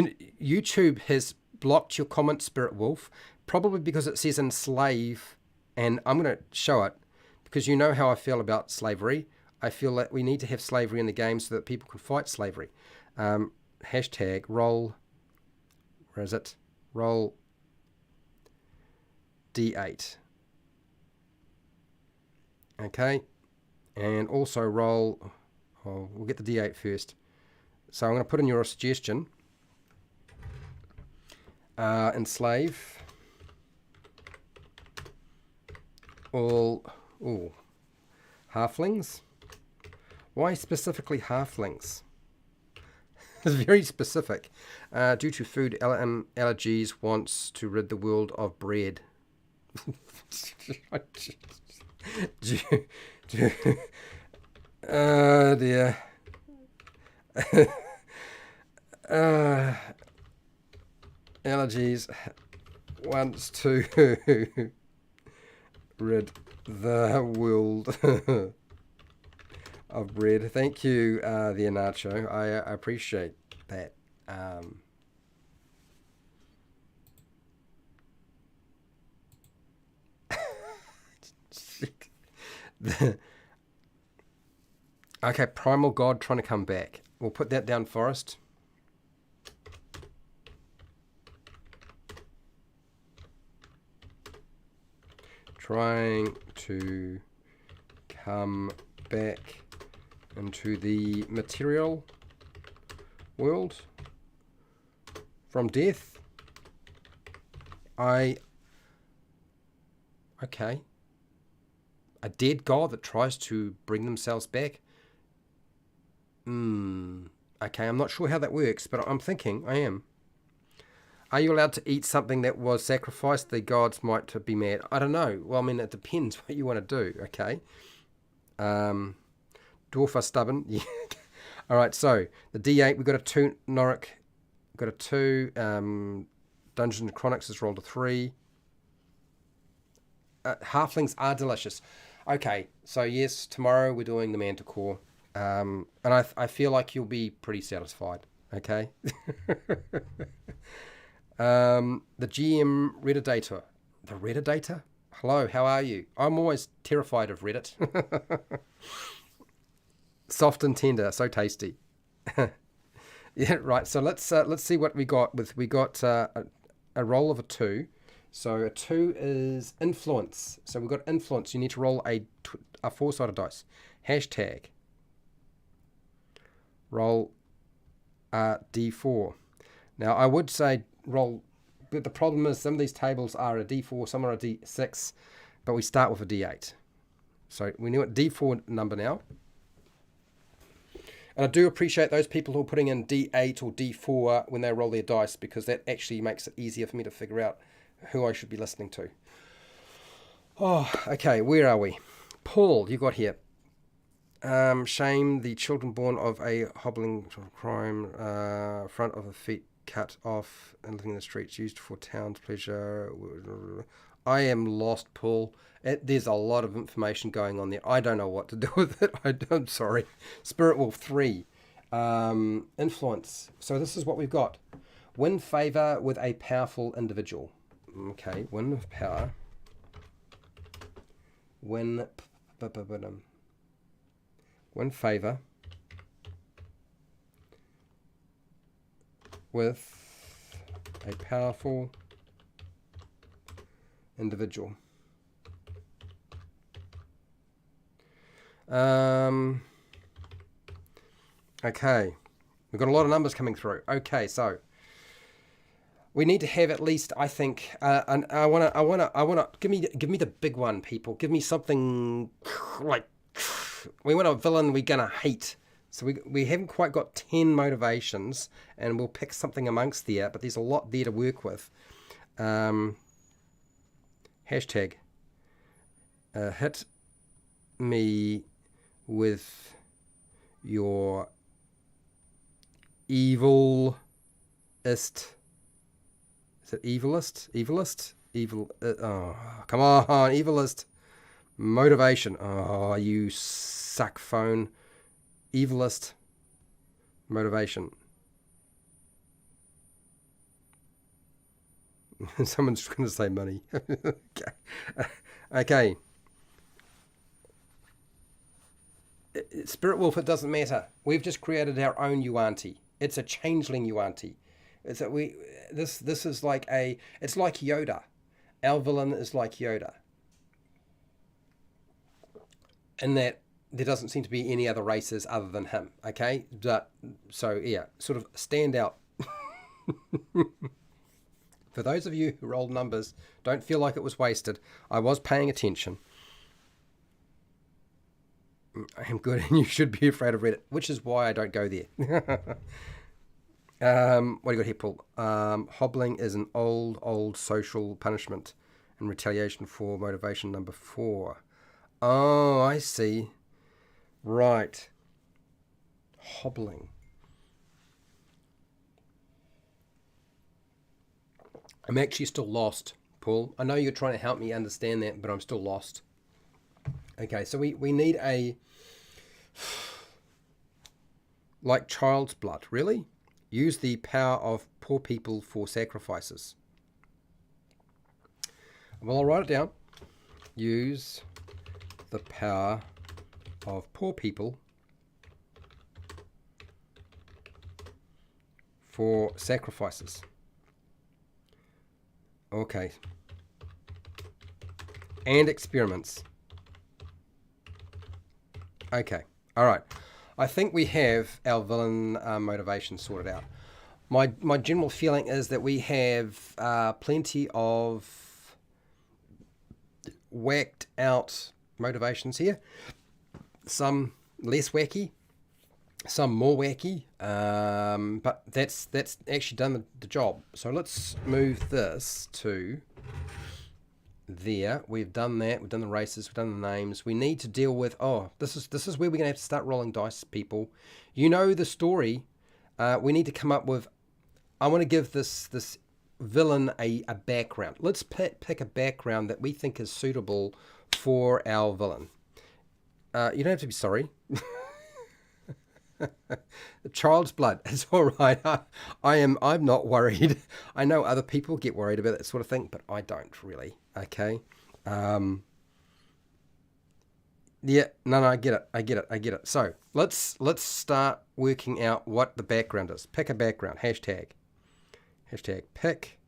YouTube has blocked your comment, Spirit Wolf, probably because it says enslave, and I'm going to show it because you know how I feel about slavery. I feel that we need to have slavery in the game so that people can fight slavery. Hashtag roll. Where is it? Roll D8. Okay, and also roll. Oh, we'll get the D8 first. So I'm going to put in your suggestion. Enslave all halflings. Why specifically halflings? It's very specific. Due to food allergies, wants to rid the world of bread. Dear. Allergies wants to rid the world of bread. Thank you, the Nacho. I appreciate that. Okay, Primal God trying to come back. We'll put that down, Forest. Trying to come back into the material world from death. I Okay. A dead god that tries to bring themselves back? Okay, I'm not sure how that works, but I'm thinking I am. Are you allowed to eat something that was sacrificed? The gods might be mad. I don't know. Well, I mean, it depends what you want to do, okay? Dwarf are stubborn. Yeah. All right, so the D8, we've got a 2 Noric. We've got a 2. Dungeons and Chronics has rolled a 3. Halflings are delicious. Okay, so yes, tomorrow we're doing the Manticore. And I feel like you'll be pretty satisfied, okay? The GM Redditor. The Redditor? Hello, how are you? I'm always terrified of Reddit. Soft and tender, so tasty. Yeah, right. So let's see what we got. We got a roll of a 2. So a 2 is influence. So we've got influence. You need to roll a 4-sided dice. Hashtag. Roll a D4. Now I would say roll, but the problem is some of these tables are a D4, some are a D6, but we start with a D8. So we know a D4 number now. And I do appreciate those people who are putting in D8 or D4 when they roll their dice, because that actually makes it easier for me to figure out who I should be listening to. Oh, okay, where are we? Paul, you got here. Shame the children born of a hobbling crime, front of the feet cut off and living in the streets, used for town's pleasure. I am lost, Paul. There's a lot of information going on there. I don't know what to do with it. I'm sorry. Spirit Wolf 3. Influence. So this is what we've got. Win favor with a powerful individual. Okay, win with power. Win favor with a powerful individual. Okay, we've got a lot of numbers coming through. Okay, so we need to have at least, I think, and I wanna give me the big one, people. Give me something like, we want a villain we're gonna hate. So we haven't quite got 10 motivations, and we'll pick something amongst there, but there's a lot there to work with. Hashtag hit me with your evilist. Is it evilist? Evilist? Evil. Oh, come on, evilist. Motivation. Oh, you suck phone. Evilist. Motivation. Someone's going to say money. Okay. Spirit Wolf, it doesn't matter. We've just created our own Yuan-Ti. It's a changeling Yuan-Ti. This is like it's like Yoda. Our villain is like Yoda. In that there doesn't seem to be any other races other than him. Okay? So yeah, sort of stand out. For those of you who rolled numbers, don't feel like it was wasted. I was paying attention. I am good, and you should be afraid of Reddit, which is why I don't go there. What do you got here, Paul? Hobbling is an old social punishment and retaliation for motivation number 4. Oh, I see. Right. Hobbling. I'm actually still lost, Paul. I know you're trying to help me understand that, but I'm still lost. Okay, so we need a... like child's blood, really? Use the power of poor people for sacrifices. Well, I'll write it down. Use the power of poor people for sacrifices. Okay. And experiments. Okay. All right. I think we have our villain motivation sorted out. My general feeling is that we have plenty of whacked out motivations here. Some less wacky, some more wacky, but that's actually done the job. So let's move this to there. We've done that. We've done the races. We've done the names. We need to deal with. Oh, this is where we're gonna have to start rolling dice, people. You know the story. We need to come up with. I want to give this villain a background. Let's pick a background that we think is suitable for our villain. You don't have to be sorry. The child's blood. It's all right. I'm not worried. I know other people get worried about that sort of thing, but I don't really. Okay. Yeah. No. I get it. So let's start working out what the background is. Pick a background. Hashtag pick.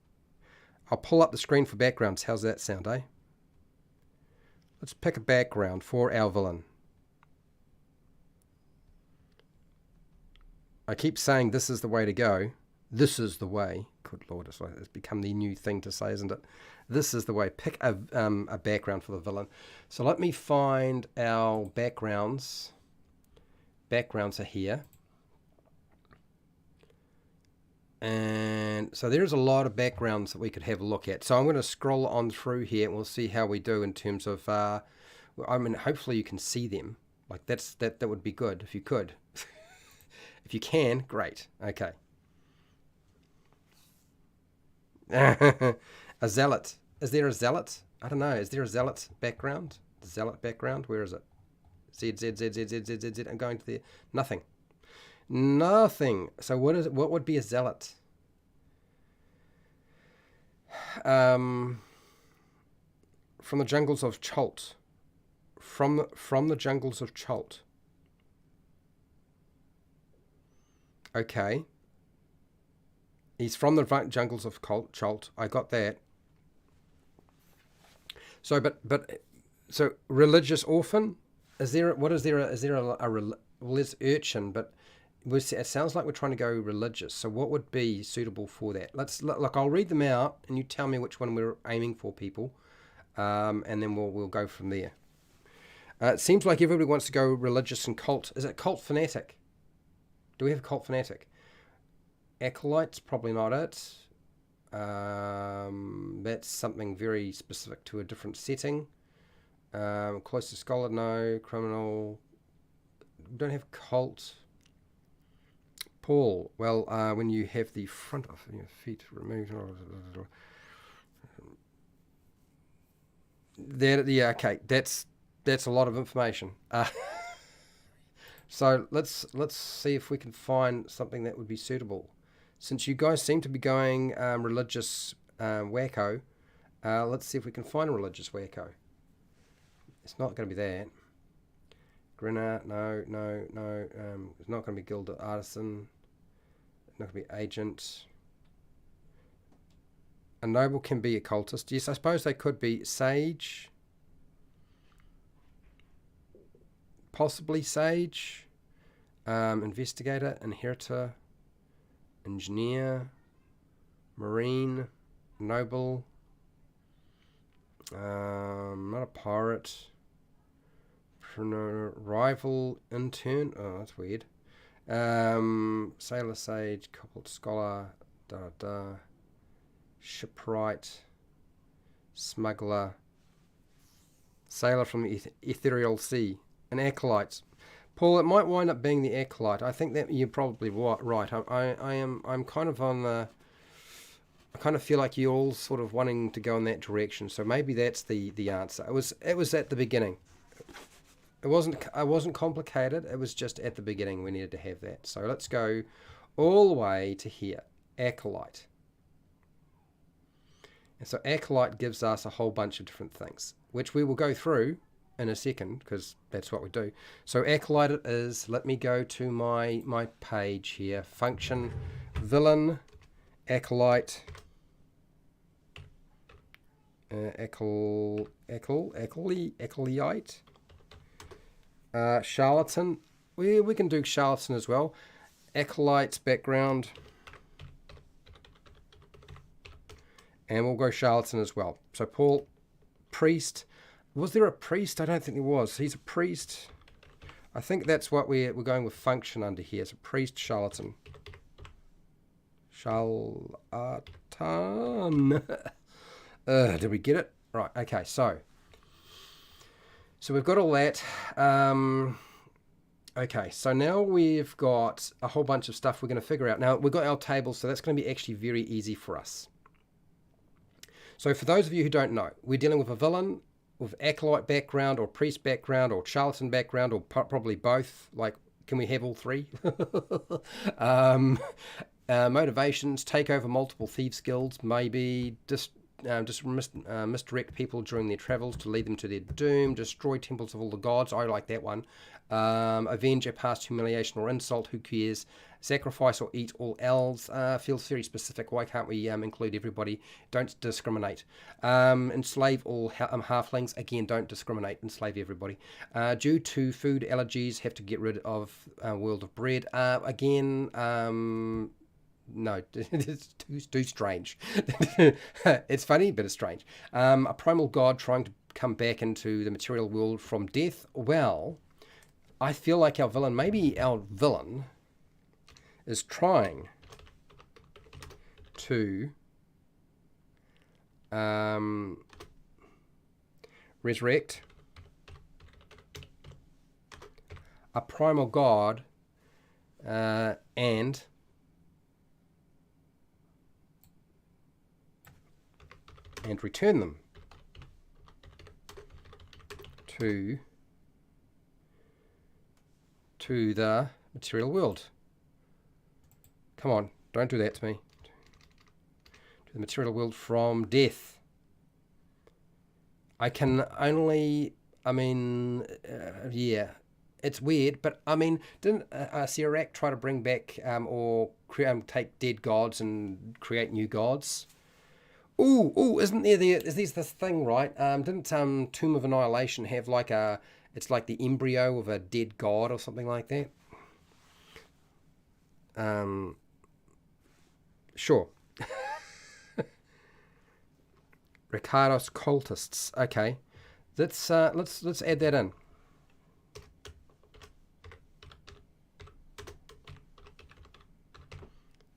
I'll pull up the screen for backgrounds. How's that sound, eh? Let's pick a background for our villain. I keep saying this is the way to go. This is the way. Good Lord, it's become the new thing to say, isn't it? This is the way. Pick a background for the villain. So let me find our backgrounds. Backgrounds are here. And so there's a lot of backgrounds that we could have a look at. So I'm going to scroll on through here and we'll see how we do in terms of, I mean, hopefully you can see them. Like that would be good if you could. If you can, great. Okay. A zealot. Is there a zealot? I don't know. Is there a zealot background? Zealot background? Where is it? Z. I'm going to the nothing. Nothing. So what would be a zealot? From the jungles of Chult. From the jungles of Chult. Okay. He's from the jungles of Chult. I got that. So, so religious orphan. Is there a well, there's urchin, but it sounds like we're trying to go religious. So, what would be suitable for that? Look. I'll read them out, and you tell me which one we're aiming for, people, and then we'll go from there. It seems like everybody wants to go religious and cult. Is it cult fanatic? Do we have cult fanatic? Acolyte's probably not it. That's something very specific to a different setting. Close to scholar, no. Criminal. We don't have cult. Paul. Well, when you have the front of your feet removed. Yeah, okay. That's a lot of information. So let's see if we can find something that would be suitable. Since you guys seem to be going religious wacko, let's see if we can find a religious wacko. It's not going to be that. Grinner, no. It's not going to be gilded artisan. It's not going to be agent. A noble can be a cultist. Yes, I suppose they could be sage. Possibly sage, investigator, inheritor, engineer, marine, noble, not a pirate, rival, intern, oh that's weird, sailor, sage, coupled scholar, shipwright, smuggler, sailor from the ethereal sea. An acolyte. Paul, it might wind up being the acolyte. I think that you're probably right. I'm kind of on the. I kind of feel like you're all sort of wanting to go in that direction. So maybe that's the answer. It was at the beginning. It wasn't complicated. It was just at the beginning we needed to have that. So let's go all the way to here. Acolyte. And so acolyte gives us a whole bunch of different things, which we will go through in a second, because that's what we do. So acolyte it is. Let me go to my page here. Function, villain, acolyte, acolyte, charlatan. We can do charlatan as well. Acolyte's background, and we'll go charlatan as well. So Paul, priest. Was there a priest? I don't think there was. He's a priest. I think that's what we're going with function under here. It's a priest charlatan. Charlatan. Did we get it? Right, okay, so we've got all that. Okay, so now we've got a whole bunch of stuff we're going to figure out. Now, we've got our table, so that's going to be actually very easy for us. So for those of you who don't know, we're dealing with a villain with acolyte background or priest background or charlatan background or probably both. Like, can we have all three? Motivations: take over multiple thieves guilds, maybe misdirect people during their travels to lead them to their doom, destroy temples of all the gods. I like that one. Avenge a past humiliation or insult. Who cares? Sacrifice or eat all elves. Feels very specific. Why can't we include everybody? Don't discriminate. Enslave all halflings. Again, don't discriminate. Enslave everybody. Due to food allergies, have to get rid of World of Bread. Again, no, it's too strange. It's funny, but it's strange. A primal god trying to come back into the material world from death. Well, I feel like maybe our villain is trying to resurrect a primal god and return them to the material world. Come on, don't do that to me. To the material world from death. I can only, yeah, it's weird, but didn't Sirac try to bring back or take dead gods and create new gods? Isn't there is this thing, right? Didn't Tomb of Annihilation have it's like the embryo of a dead god or something like that? Sure. Ricardo's cultists. Okay, let's add that in.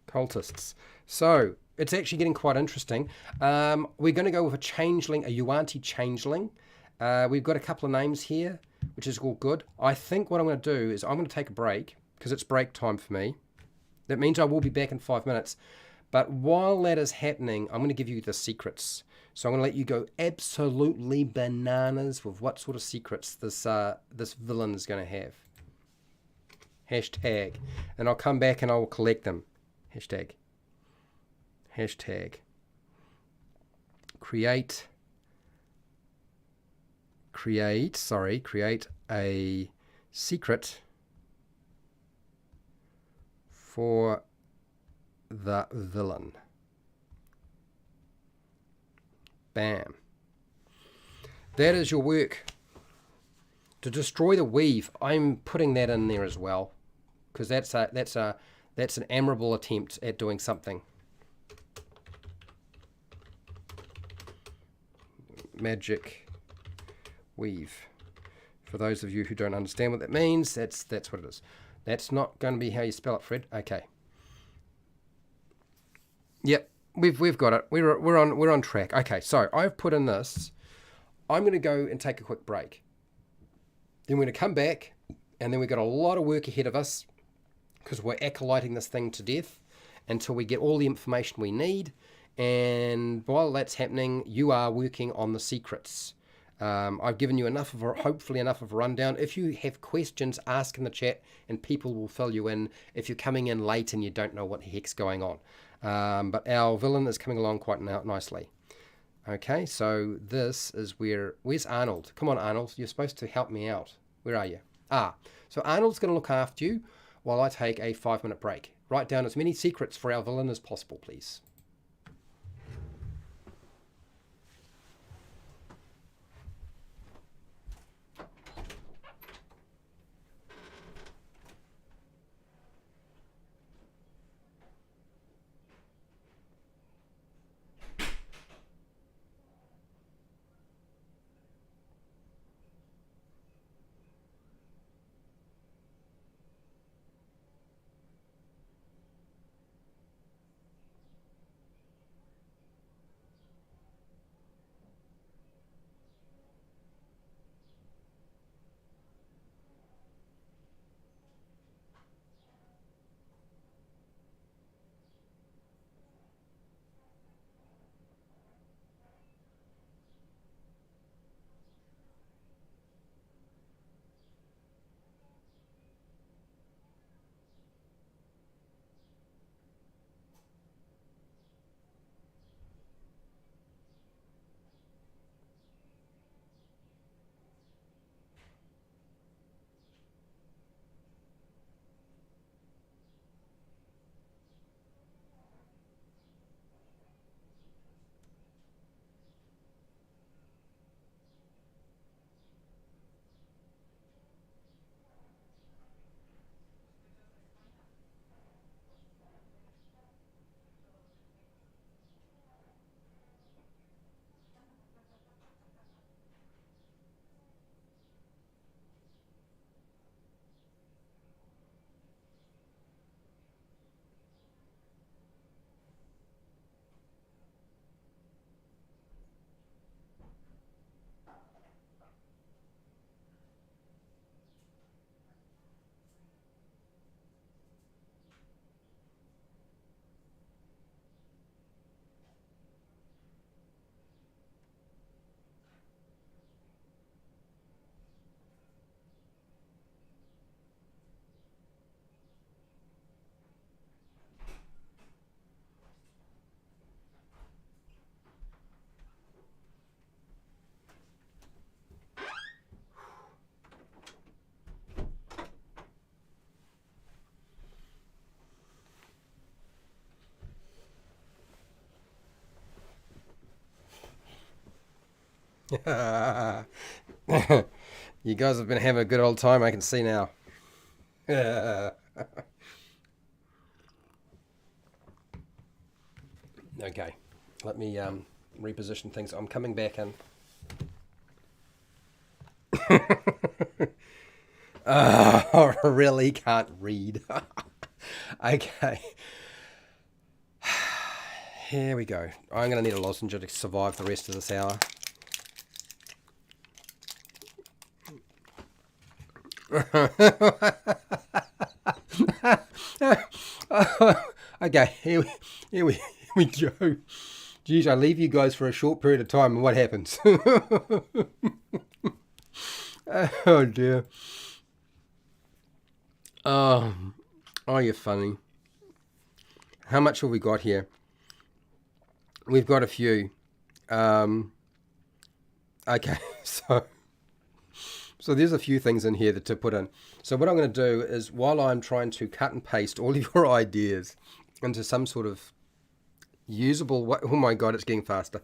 Cultists. So it's actually getting quite interesting. We're going to go with a changeling, a Yuan-Ti changeling. We've got a couple of names here, which is all good. I think what I'm going to do is I'm going to take a break because it's break time for me. That means I will be back in 5 minutes. But while that is happening, I'm going to give you the secrets. So I'm going to let you go absolutely bananas with what sort of secrets this villain is going to have. Hashtag. And I'll come back and I will collect them. Hashtag. Create a secret for the villain. Bam. That is your work. To destroy the weave, I'm putting that in there as well, because that's an admirable attempt at doing something. Magic weave. For those of you who don't understand what that means, that's what it is. That's not going to be how you spell it, Fred. Okay. Yep, we've got it. We're on track. Okay, so I've put in this. I'm going to go and take a quick break. Then we're going to come back, and then we've got a lot of work ahead of us because we're acolyting this thing to death until we get all the information we need. And while that's happening, you are working on the secrets. I've given you hopefully enough of a rundown. If you have questions, ask in the chat and people will fill you in if you're coming in late and you don't know what the heck's going on. But our villain is coming along quite nicely. Okay, so this is where's Arnold? Come on, Arnold, you're supposed to help me out. Where are you? So Arnold's going to look after you while I take a 5-minute break. Write down as many secrets for our villain as possible, please. You guys have been having a good old time, I can see now. Okay, let me reposition things. I'm coming back in. I really can't read. Okay. Here we go. I'm going to need a lozenge to survive the rest of this hour. Okay, here we go. Geez, I leave you guys for a short period of time and what happens? Oh dear. Oh, you're funny. How much have we got here? We've got a few. Okay, so there's a few things in here to put in. So what I'm going to do is, while I'm trying to cut and paste all of your ideas into some sort of usable... Oh my god, it's getting faster.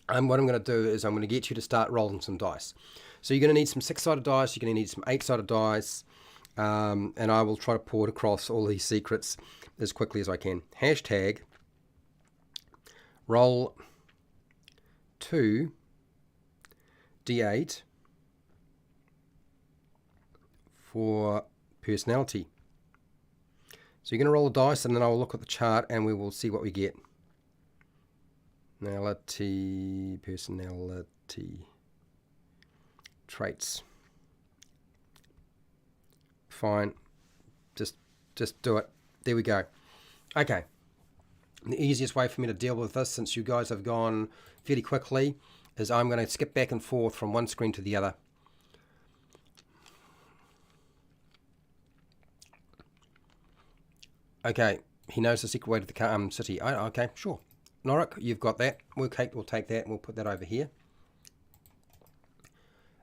What I'm going to do is I'm going to get you to start rolling some dice. So you're going to need some 6-sided dice, you're going to need some 8-sided dice, and I will try to pour it across all these secrets as quickly as I can. Hashtag roll 2 D8 for personality. So you're going to roll a dice and then I'll look at the chart and we will see what we get. Personality, traits. Fine. Just do it. There we go. Okay. The easiest way for me to deal with this, since you guys have gone fairly quickly, is I'm going to skip back and forth from one screen to the other. Okay, he knows the secret way to the city. Okay, sure. Norik, you've got that. We'll take that and we'll put that over here.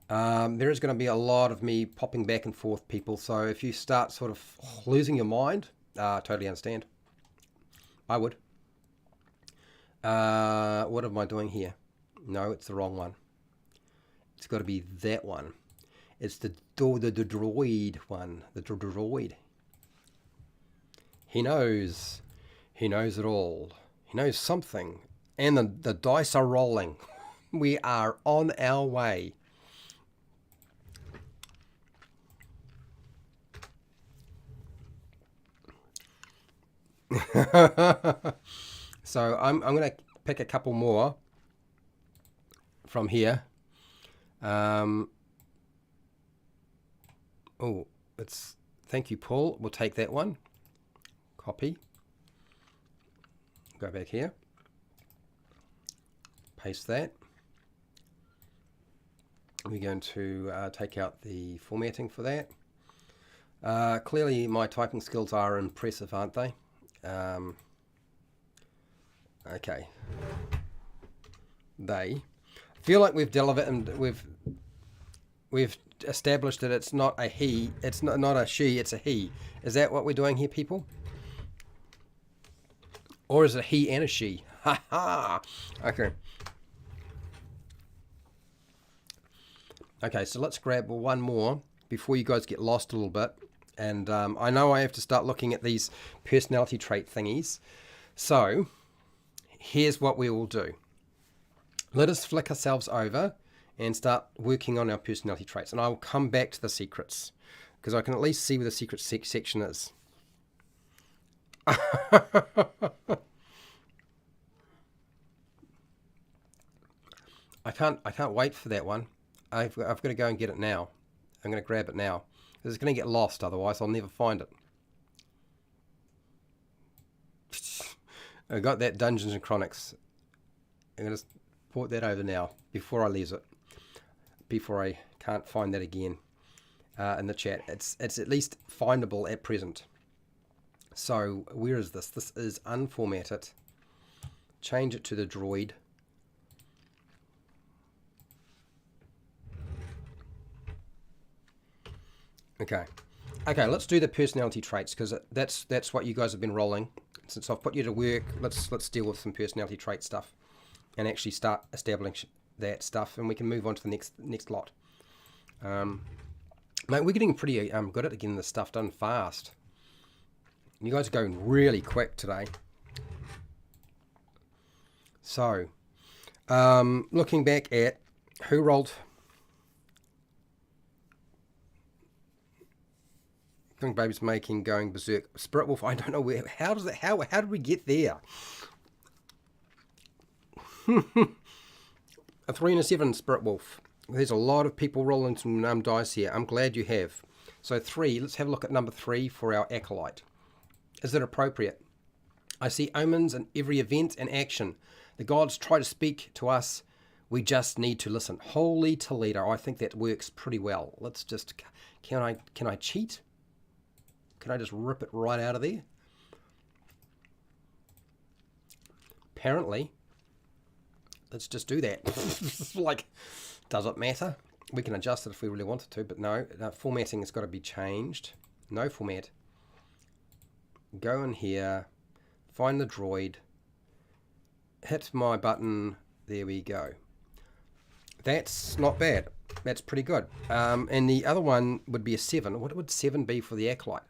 There is going to be a lot of me popping back and forth, people, so if you start sort of losing your mind, totally understand. I would. What am I doing here? No, it's the wrong one. It's got to be that one. It's the droid one. The droid. He knows. He knows it all. He knows something. And the dice are rolling. We are on our way. So I'm going to pick a couple more from here. Oh, thank you, Paul. We'll take that one. Copy. Go back here. Paste that. We're going to take out the formatting for that. Clearly my typing skills are impressive, aren't they? Okay. They feel like we've delivered and we've established that it's not a he, it's not a she, it's a he. Is that what we're doing here, people? Or is it a he and a she? Ha ha. Okay. Okay, so let's grab one more before you guys get lost a little bit. And I know I have to start looking at these personality trait thingies. So here's what we will do. Let us flick ourselves over and start working on our personality traits. And I will come back to the secrets, because I can at least see where the secret section is. I can't wait for that one. I've got to go and get it now. I'm going to grab it now. It's going to get lost, otherwise I'll never find it. I got that Dungeons and Chronics. I'm going to port that over now before I lose it. Before I can't find that again in the chat. It's at least findable at present. So where is this? This is unformatted. Change it to the droid. Okay, let's do the personality traits, because that's what you guys have been rolling. Since I've put you to work, let's deal with some personality trait stuff and actually start that stuff, and we can move on to the next lot. Mate, we're getting pretty good at getting this stuff done fast. You guys are going really quick today. So, looking back at who rolled. Young Baby's Making, Going Berserk. Spirit Wolf, I don't know where. How did we get there? A 3 and a 7, Spirit Wolf. There's a lot of people rolling some dice here. I'm glad you have. So 3, let's have a look at number 3 for our Acolyte. Is it appropriate? I see omens in every event and action. The gods try to speak to us. We just need to listen. Holy Toledo. I think that works pretty well. Let's just... Can I cheat? Can I just rip it right out of there? Apparently. Let's just do that. Like, does it matter? We can adjust it if we really wanted to, but no. Formatting has got to be changed. No format. Go in here. Find the droid. Hit my button. There we go. That's not bad. That's pretty good. And the other one would be a 7. What would 7 be for the Acolyte?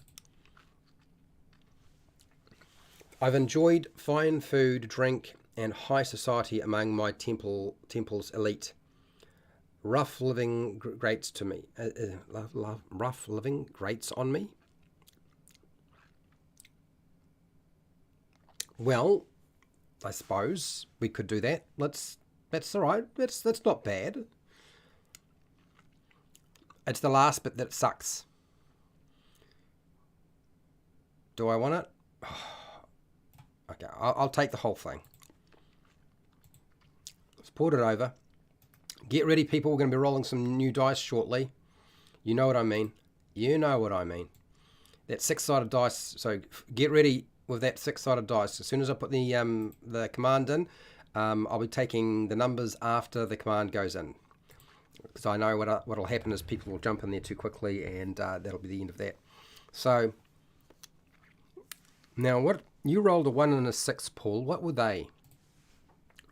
I've enjoyed fine food, drink, and high society among my temple's elite. Rough living grates to me. Rough living grates on me. Well, I suppose we could do that. That's all right. That's not bad. It's the last bit that sucks. Do I want it? Okay, I'll take the whole thing. Let's port it over. Get ready, people. We're going to be rolling some new dice shortly. You know what I mean. You know what I mean. That 6-sided dice. So get ready with that 6-sided dice. As soon as I put the command in, I'll be taking the numbers after the command goes in. Because I know what'll happen is people will jump in there too quickly, and that'll be the end of that. So now what... You rolled a 1 and a 6, Paul. What were they?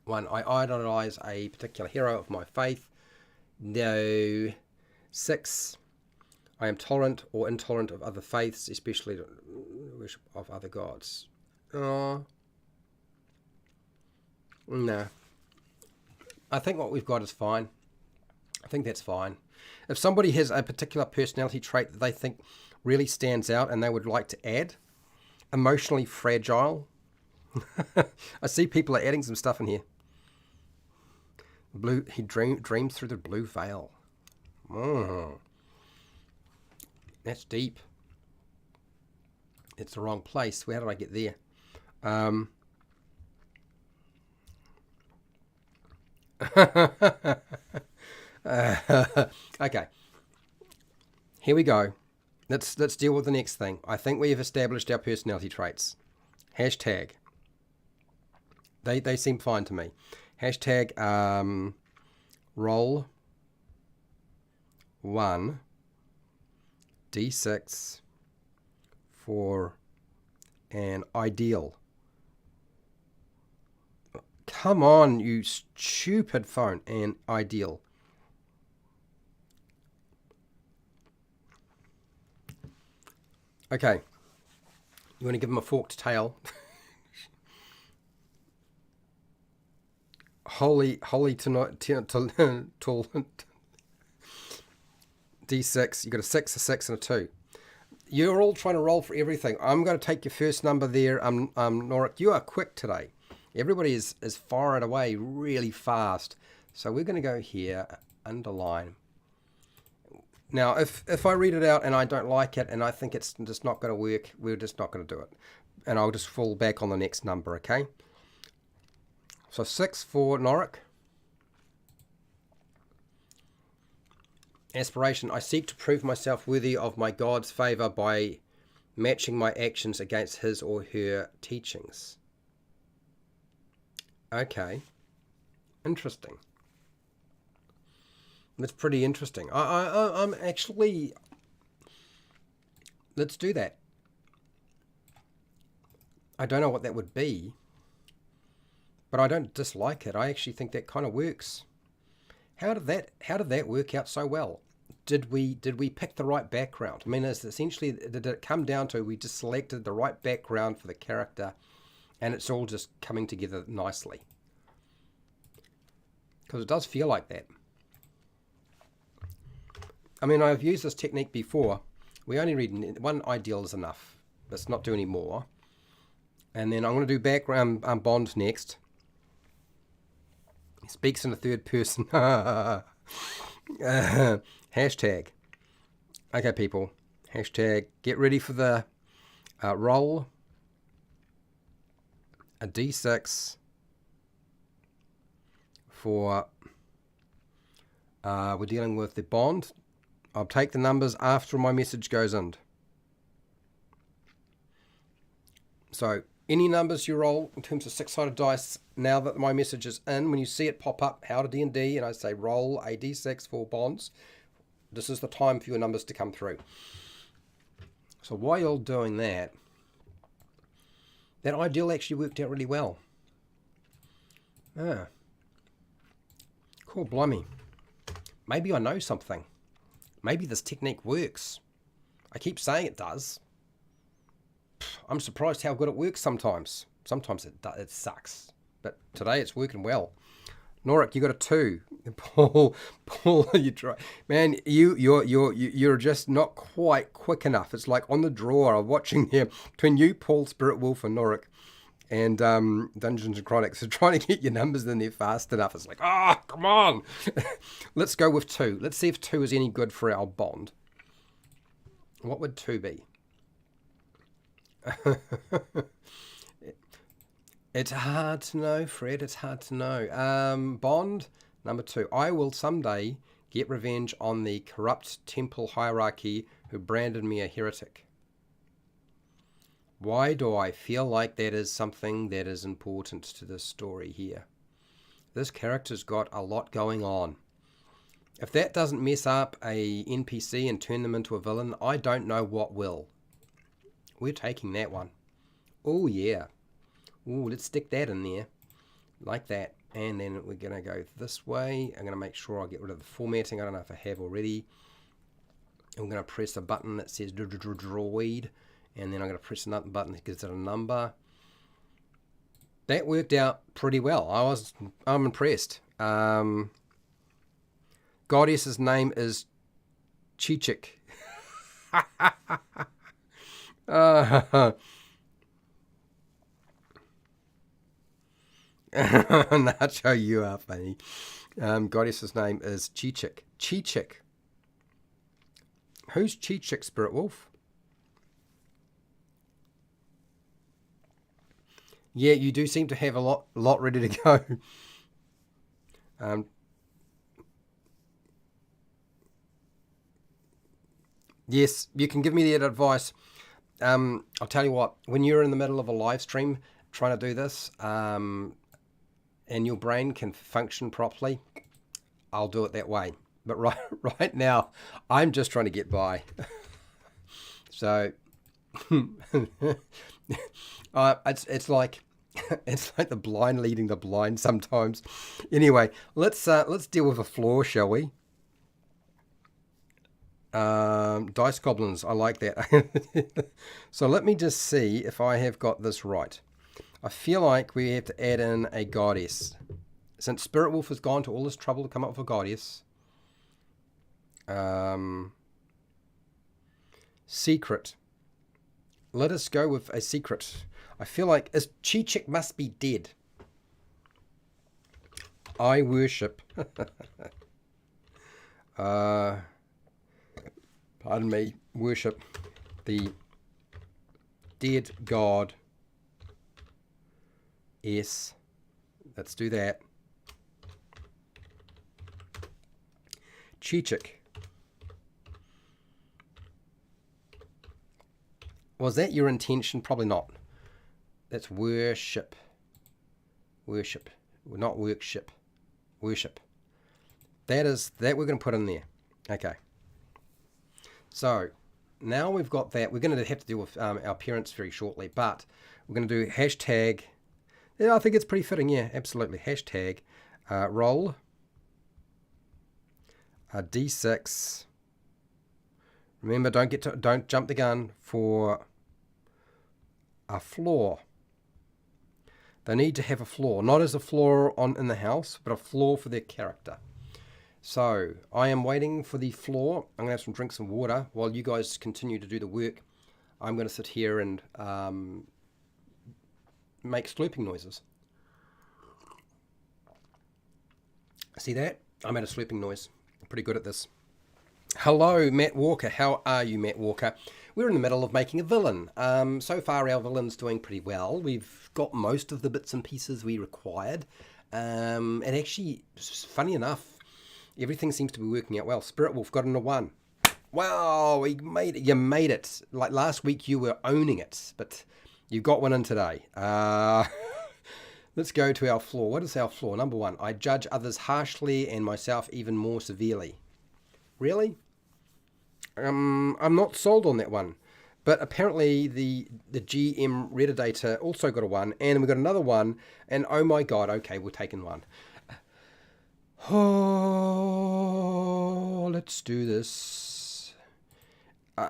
1, I idolize a particular hero of my faith. No. 6, I am tolerant or intolerant of other faiths, especially worship of other gods. No. I think what we've got is fine. I think that's fine. If somebody has a particular personality trait that they think really stands out and they would like to add, emotionally fragile. I see people are adding some stuff in here. He dreams through the blue veil. That's deep. It's the wrong place. How did I get there? Okay. Here we go. Let's deal with the next thing. I think we have established our personality traits. Hashtag. They seem fine to me. Hashtag roll 1 d6 for an ideal. Come on, you stupid phone. An ideal. Okay, you want to give him a forked tail. Holy tonight, D6. You got a 6, a 6, and a 2. You're all trying to roll for everything. I'm going to take your first number there. Norik, you are quick today. Everybody is firing away really fast. So we're going to go here, underline. Now, if I read it out and I don't like it and I think it's just not going to work, we're just not going to do it. And I'll just fall back on the next number, okay? So 6 for Norik. Aspiration. I seek to prove myself worthy of my God's favour by matching my actions against his or her teachings. Okay. Interesting. That's pretty interesting. I'm actually... Let's do that. I don't know what that would be, but I don't dislike it. I actually think that kind of works. How did that work out so well? Did we pick the right background? I mean, essentially, did it come down to we just selected the right background for the character, and it's all just coming together nicely? Because it does feel like that. I mean, I've used this technique before. We only read one ideal is enough. Let's not do any more. And then I'm going to do background Bond next. He speaks in the third person. Hashtag. Okay, people. Hashtag. Get ready for the roll. A d6 for. We're dealing with the Bond. I'll take the numbers after my message goes in. So any numbers you roll in terms of 6-sided dice, now that my message is in, when you see it pop up, how to D&D, and I say roll a d6 for Bonds, this is the time for your numbers to come through. So while you're doing that, that ideal actually worked out really well. Cool, blimey. Maybe I know something. Maybe this technique works. I keep saying it does. I'm surprised how good it works sometimes. Sometimes it sucks. But today it's working well. Norik, you got a 2. Paul, you try. Man, you're just not quite quick enough. It's like on the draw. I'm watching here between you, Paul, Spirit Wolf, and Norik, and Dungeons and Chronics. So trying to get your numbers in there fast enough. It's like, come on. Let's go with 2. Let's see if 2 is any good for our Bond. What would 2 be? It's hard to know, Fred. It's hard to know. Bond, number 2. I will someday get revenge on the corrupt temple hierarchy who branded me a heretic. Why do I feel like that is something that is important to this story here? This character's got a lot going on. If that doesn't mess up a NPC and turn them into a villain, I don't know what will. We're taking that one. Oh, yeah. Oh, let's stick that in there. Like that. And then we're going to go this way. I'm going to make sure I get rid of the formatting. I don't know if I have already. I'm going to press a button that says droid. And then I'm going to press another button that gives it a number. That worked out pretty well. I'm impressed. Goddess's name is Chichik. Nacho, you are funny. Goddess's name is Chichik. Chichik. Who's Chichik, Spirit Wolf? Yeah, you do seem to have a lot ready to go. Yes, you can give me that advice. I'll tell you what, when you're in the middle of a live stream trying to do this, and your brain can function properly, I'll do it that way. But right now, I'm just trying to get by. So it's like the blind leading the blind sometimes. Anyway, let's deal with a flaw, shall we? Dice goblins, I like that. So let me just see if I have got this right. I feel like we have to add in a goddess. Since Spirit Wolf has gone to all this trouble to come up with a goddess. Secret. Let us go with a secret. I feel like Chichik must be dead. I worship. Pardon me. Worship the dead god. Yes. Let's do that. Chichik. Was that your intention? Probably not. That's worship. Worship. Not workship. Worship. That we're going to put in there. Okay. So now we've got that. We're going to have to deal with our parents very shortly, but we're going to do hashtag. Yeah, I think it's pretty fitting. Yeah, absolutely. Hashtag roll a D6. Remember, don't jump the gun for a floor. They need to have a floor, not as a floor in the house, but a floor for their character. So I am waiting for the floor. I'm going to have drink some water while you guys continue to do the work. I'm going to sit here and make slurping noises. See that? I made a slurping noise. I'm pretty good at this. Hello, Matt Walker. How are you, Matt Walker? We're in the middle of making a villain. So far, our villain's doing pretty well. We've got most of the bits and pieces we required. And actually, funny enough, everything seems to be working out well. Spirit Wolf got in a 1. Wow, you made it. Like last week, you were owning it, but you got one in today. Let's go to our flaw. What is our flaw? Number 1, I judge others harshly and myself even more severely. Really? I'm not sold on that one. But apparently the GM Redditor also got a 1, and we got another 1, and oh my god, okay, we're taking 1. Oh, let's do this.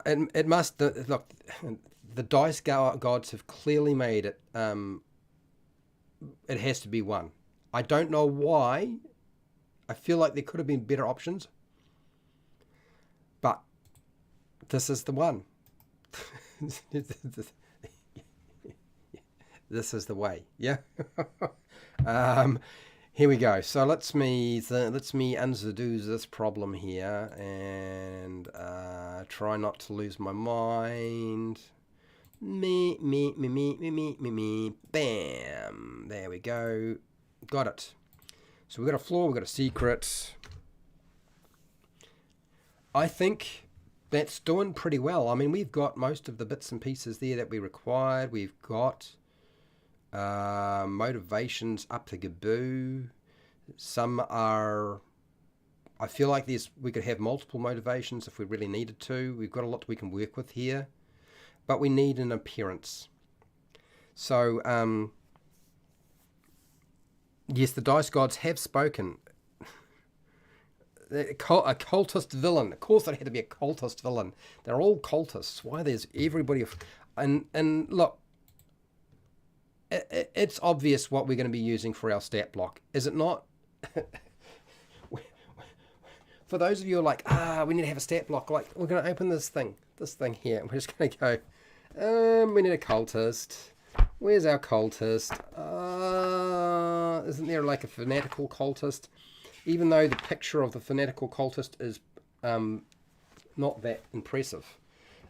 It must, look, the dice gods have clearly made it, it has to be 1. I don't know why. I feel like there could have been better options. But this is the one. This is the way. Yeah. Here we go. So let's me undo this problem here and try not to lose my mind. Me. Bam. There we go. Got it. So we've got a flaw, we've got a secret. I think that's doing pretty well. I mean, we've got most of the bits and pieces there that we required. We've got motivations up to Gaboo. Some are... I feel like we could have multiple motivations if we really needed to. We've got a lot we can work with here. But we need an appearance. So, yes, the dice gods have spoken. A cultist villain. Of course, it had to be a cultist villain. They're all cultists. Why there's everybody... And look, it's obvious what we're going to be using for our stat block. Is it not? For those of you who are like, we need to have a stat block. Like, we're going to open this thing here. We're just going to go, we need a cultist. Where's our cultist? Isn't there like a fanatical cultist? Even though the picture of the fanatical cultist is not that impressive.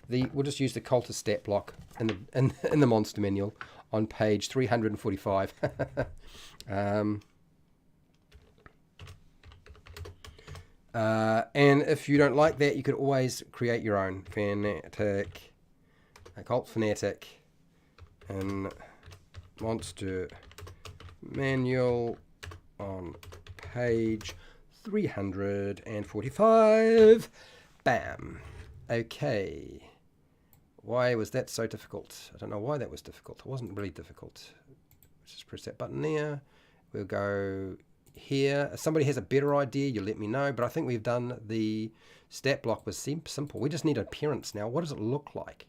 We'll just use the cultist stat block in the monster manual on page 345. And if you don't like that, you could always create your own fanatic, occult fanatic, and monster manual on page 345. Bam. Okay. Why was that so difficult? I don't know why that was difficult. It wasn't really difficult. Let's just press that button there. We'll go here. If somebody has a better idea, you let me know. But I think we've done the stat block was simple. We just need appearance now. What does it look like?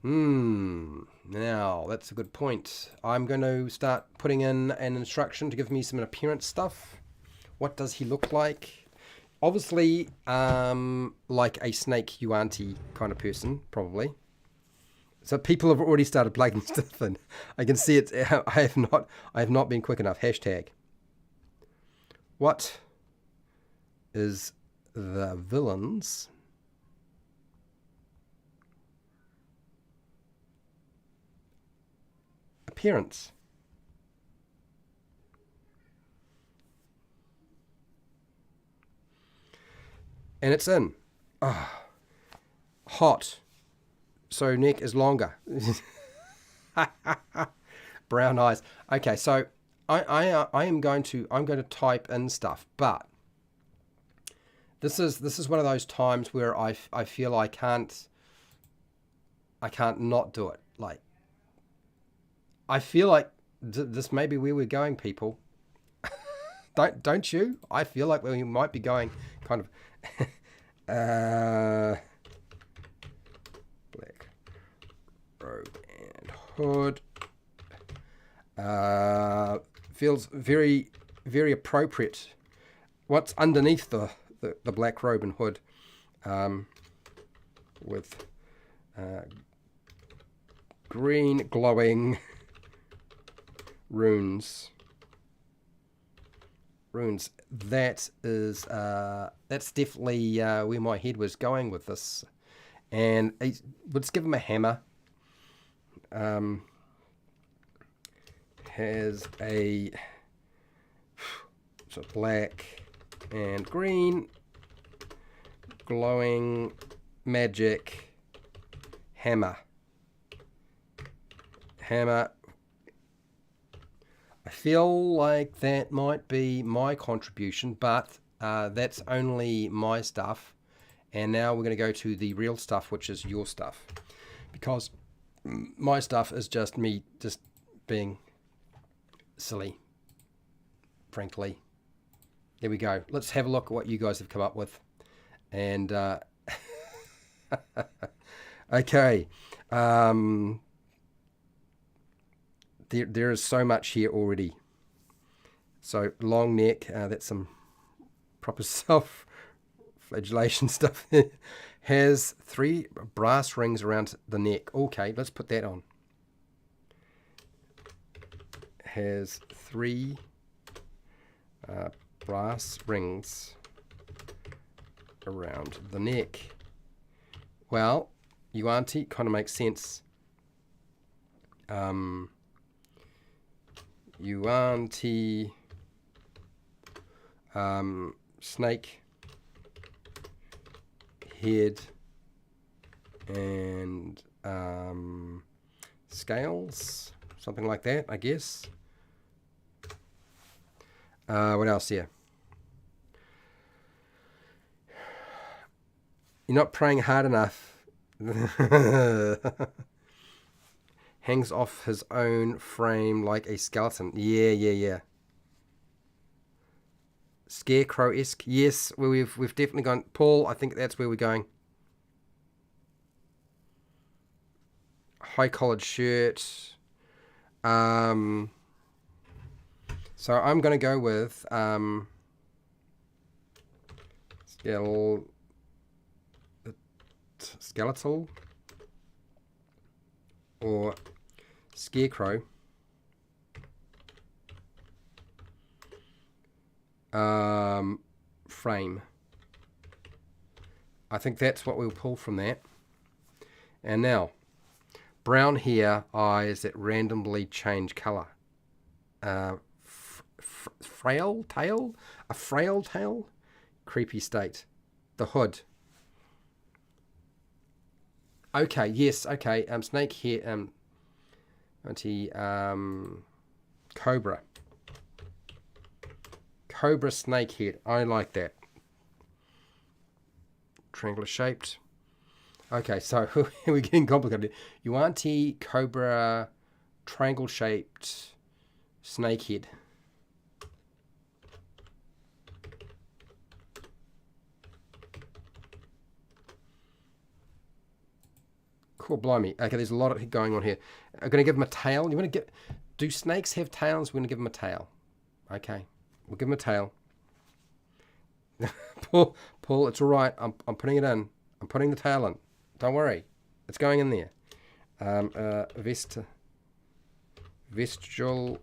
Now, that's a good point. I'm going to start putting in an instruction to give me some appearance stuff. What does he look like? Obviously, like a snake Yuanti kind of person, probably. So people have already started plugging stuff in. I can see it. I have not been quick enough. Hashtag. What is the villain's appearance? And it's in. Hot. So neck is longer. Brown eyes. Okay, so I'm going to type in stuff, but this is one of those times where I feel I can't not do it. Like, I feel like this may be where we're going, people. Don't you? I feel like we might be going kind of black robe and hood. Feels very, very appropriate. What's underneath the black robe and hood? With green glowing runes. That is that's definitely where my head was going with this. And let's give him a hammer. Has a so black and green glowing magic hammer. I feel like that might be my contribution, but that's only my stuff. And now we're going to go to the real stuff, which is your stuff. Because my stuff is just me just being silly, frankly. There we go. Let's have a look at what you guys have come up with. And, okay. There is so much here already. So long neck, that's some proper self-flagellation stuff. Has 3 brass rings around the neck. Okay, let's put that on. Has 3 brass rings around the neck. Well, you auntie, kind of makes sense. You auntie, snake head and scales, something like that, I guess. What else here? You're not praying hard enough. Hangs off his own frame like a skeleton. Yeah. Scarecrow-esque. Yes, we've definitely gone. Paul, I think that's where we're going. High collared shirt. So I'm going to go with skeletal or scarecrow. Frame. I think that's what we'll pull from that. And now, brown hair, eyes that randomly change color. Frail tail? A frail tail? Creepy state. The hood. Okay, yes, okay. Snake hair, cobra. Cobra snake head. I like that. Triangular shaped. Okay, so we're getting complicated. Yuan-ti cobra triangle shaped snake head. Cool, blimey. Okay, there's a lot going on here. I'm going to give him a tail. You want to do snakes have tails? We're going to give him a tail. Okay. We'll give him a tail. Paul, it's all right. I'm putting it in. I'm putting the tail in. Don't worry. It's going in there. Vestigial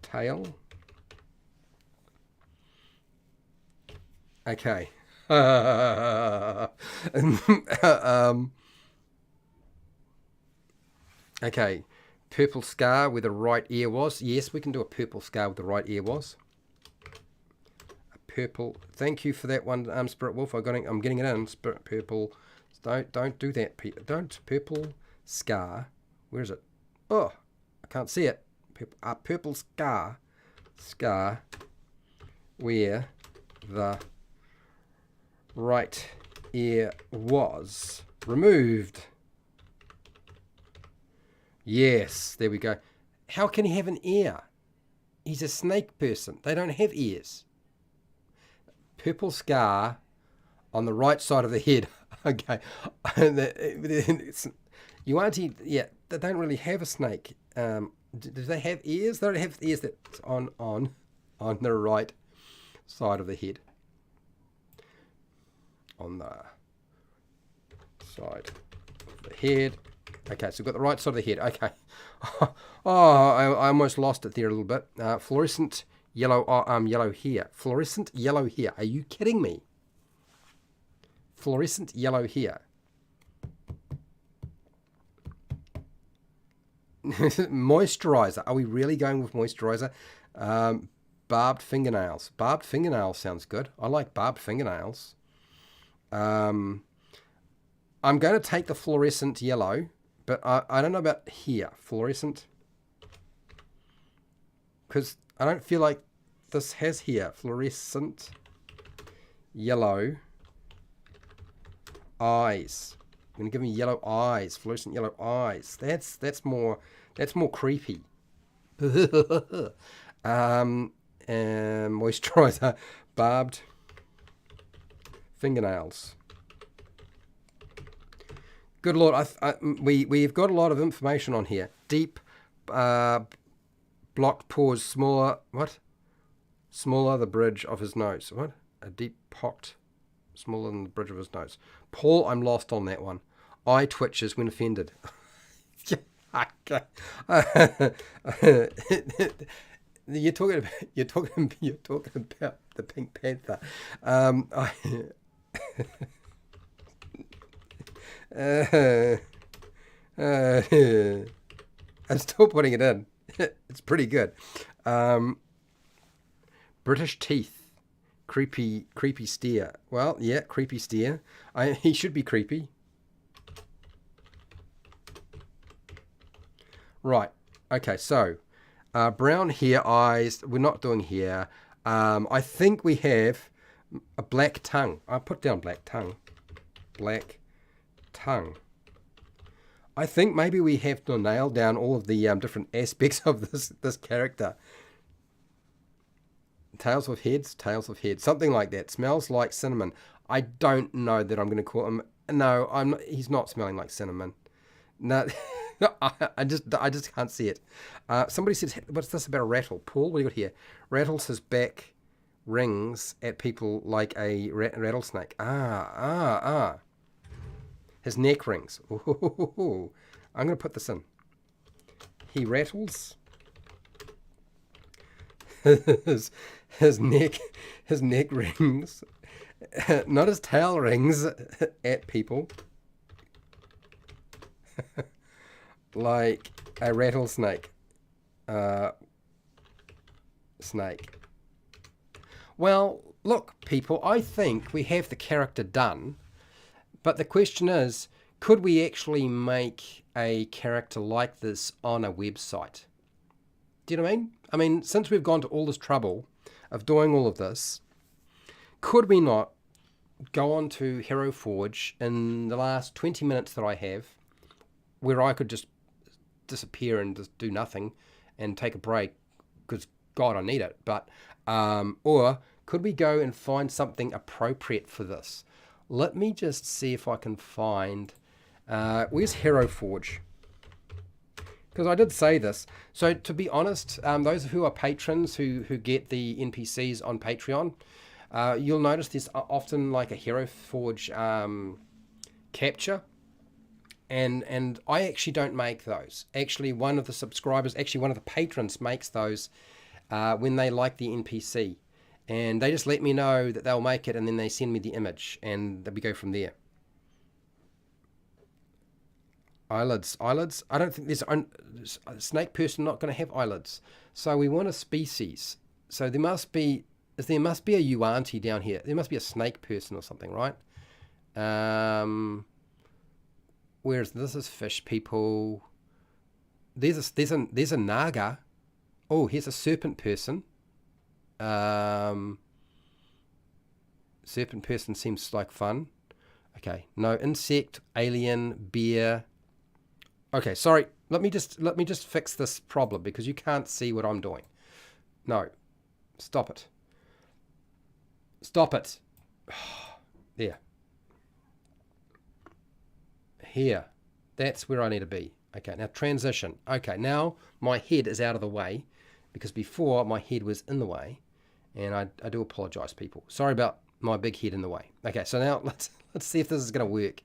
tail. Okay. Okay. Purple scar where the right ear was. Yes, we can do a purple scar where the right ear was. Purple. Thank you for that one, Spirit Wolf. I'm getting it in. Spirit purple. Don't do that. Don't purple scar. Where is it? Oh, I can't see it. Purple scar. Where the right ear was removed. Yes, there we go. How can he have an ear? He's a snake person. They don't have ears. Purple scar on the right side of the head. Okay. Yuan-ti, yeah, they don't really have a snake. Do they have ears? They don't have ears that's on the right side of the head. On the side of the head. Okay, so we've got the right side of the head. Okay. I almost lost it there a little bit. Fluorescent yellow yellow hair. Fluorescent yellow hair. Are you kidding me? Fluorescent yellow hair. Moisturizer. Are we really going with moisturizer? Barbed fingernails. Barbed fingernails sounds good. I like barbed fingernails. I'm going to take the fluorescent yellow, but I don't know about here. Fluorescent. Because I don't feel like this has here. Fluorescent yellow eyes. I'm going to give me yellow eyes. Fluorescent yellow eyes. That's more creepy. Moisturizer. Barbed fingernails. Good Lord, we've got a lot of information on here. Deep, blocked pores, smaller, what? Smaller the bridge of his nose. What? A deep pocked, smaller than the bridge of his nose. Paul, I'm lost on that one. Eye twitches when offended. You're talking about the Pink Panther. I'm still putting it in. It's pretty good. British teeth. Creepy stare. Well, yeah, creepy stare. He should be creepy. Right. Okay, so brown hair, eyes. We're not doing hair. I think we have a black tongue. I put down black tongue. Black tongue. I think maybe we have to nail down all of the different aspects of this character. Tails of heads, something like that. Smells like cinnamon. I don't know that I'm going to call him. No, I'm not. He's not smelling like cinnamon. No, I just can't see it. Somebody said, "What's this about a rattle?" Paul, what do you got here? Rattles his back rings at people like a rattlesnake. His neck rings. Ooh, I'm going to put this in. He rattles his neck rings, not his tail rings at people like a rattlesnake. Snake. Well, look, people, I think we have the character done. But the question is, could we actually make a character like this on a website? Do you know what I mean? I mean, since we've gone to all this trouble of doing all of this, could we not go on to Hero Forge in the last 20 minutes that I have, where I could just disappear and just do nothing and take a break, because God, I need it. But or could we go and find something appropriate for this? Let me just see if I can find... where's Hero Forge? Because I did say this. So to be honest, those who are patrons who get the NPCs on Patreon, you'll notice there's often like a Hero Forge capture. And I actually don't make those. Actually, one of the patrons makes those when they like the NPC. And they just let me know that they'll make it, and then they send me the image, and we go from there. Eyelids. I don't think there's a snake person not going to have eyelids. So we want a species. So there must be a Yuan-ti down here. There must be a snake person or something, right? Whereas this is fish people. There's a naga. Oh, here's a serpent person. Serpent person seems like fun. Okay, no insect, alien, bear. Okay, sorry. Let me just fix this problem because you can't see what I'm doing. No. Stop it. Stop it. There. Here. That's where I need to be. Okay, now transition. Okay, now my head is out of the way because before my head was in the way, and I do apologise, people. Sorry about my big head in the way. Okay, so now let's see if this is going to work.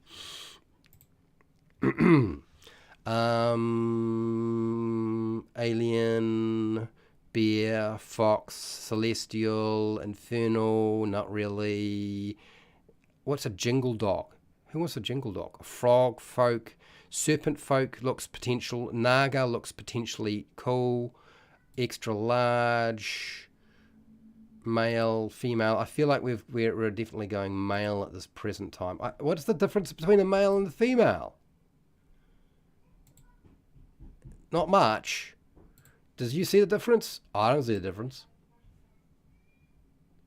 Alien, bear, fox, celestial, infernal, not really. What's a jingle dog? Who wants a jingle dog? A frog, folk, serpent folk looks potential. Naga looks potentially cool. Extra large. Male, female. I feel like we're definitely going male at this present time. What's the difference between the male and the female? Not much. Does you see the difference? I don't see the difference.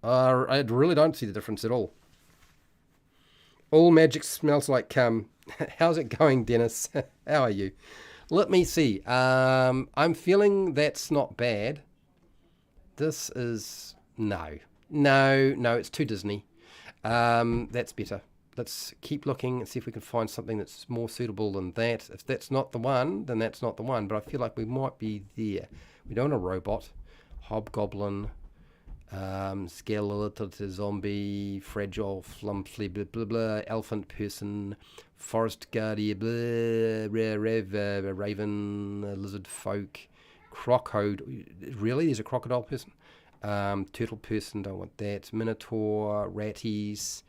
I really don't see the difference at all. All magic smells like how's it going, Dennis? How are you? Let me see. I'm feeling that's not bad. This is no, it's too Disney. That's better. Let's keep looking and see if we can find something that's more suitable than that. If that's not the one, then that's not the one. But I feel like we might be there. We don't want a robot, hobgoblin, skeletal zombie, fragile, flumpy, blah, blah, blah, elephant person, forest guardian, raven, lizard folk, crocodile. Really? There's a crocodile person? Turtle person, don't want that. Minotaur, ratties,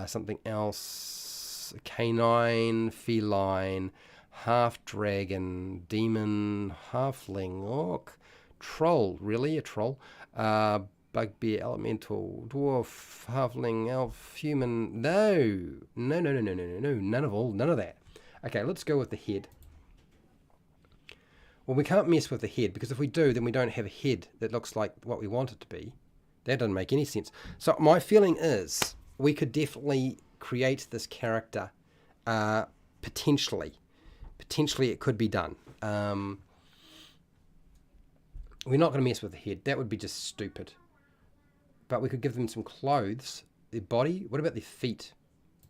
something else. Canine, feline, half dragon, demon, halfling, orc, troll. Really? A troll? Bugbear, elemental, dwarf, halfling, elf, human. No. None of that. Okay, let's go with the head. Well, we can't mess with the head because if we do, then we don't have a head that looks like what we want it to be. That doesn't make any sense. So my feeling is we could definitely create this character potentially. Potentially it could be done. We're not going to mess with the head. That would be just stupid. But we could give them some clothes. Their body. What about their feet?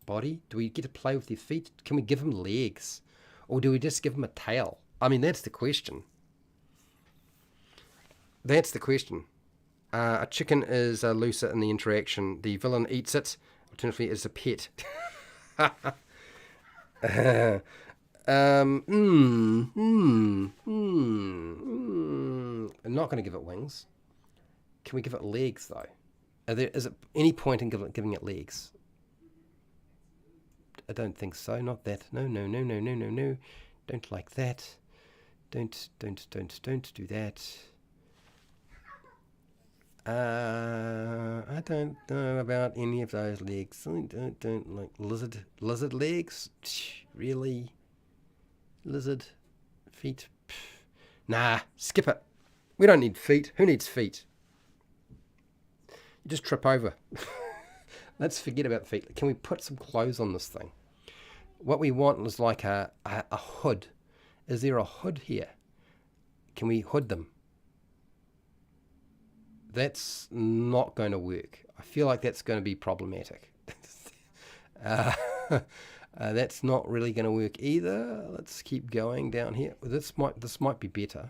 Body? Do we get to play with their feet? Can we give them legs? Or do we just give them a tail? I mean, that's the question. That's the question. A chicken is looser in the interaction. The villain eats it. Alternatively, it's a pet. I'm not going to give it wings. Can we give it legs, though? Is it any point in giving it legs? I don't think so. Not that. No. Don't like that. Don't do that. I don't know about any of those legs. I don't like lizard legs. Really? Lizard feet? Nah, skip it. We don't need feet. Who needs feet? You just trip over. Let's forget about the feet. Can we put some clothes on this thing? What we want is like a hood. Is there a hood here? Can we hood them? That's not going to work. I feel like that's going to be problematic. That's not really going to work either. Let's keep going down here. This might be better.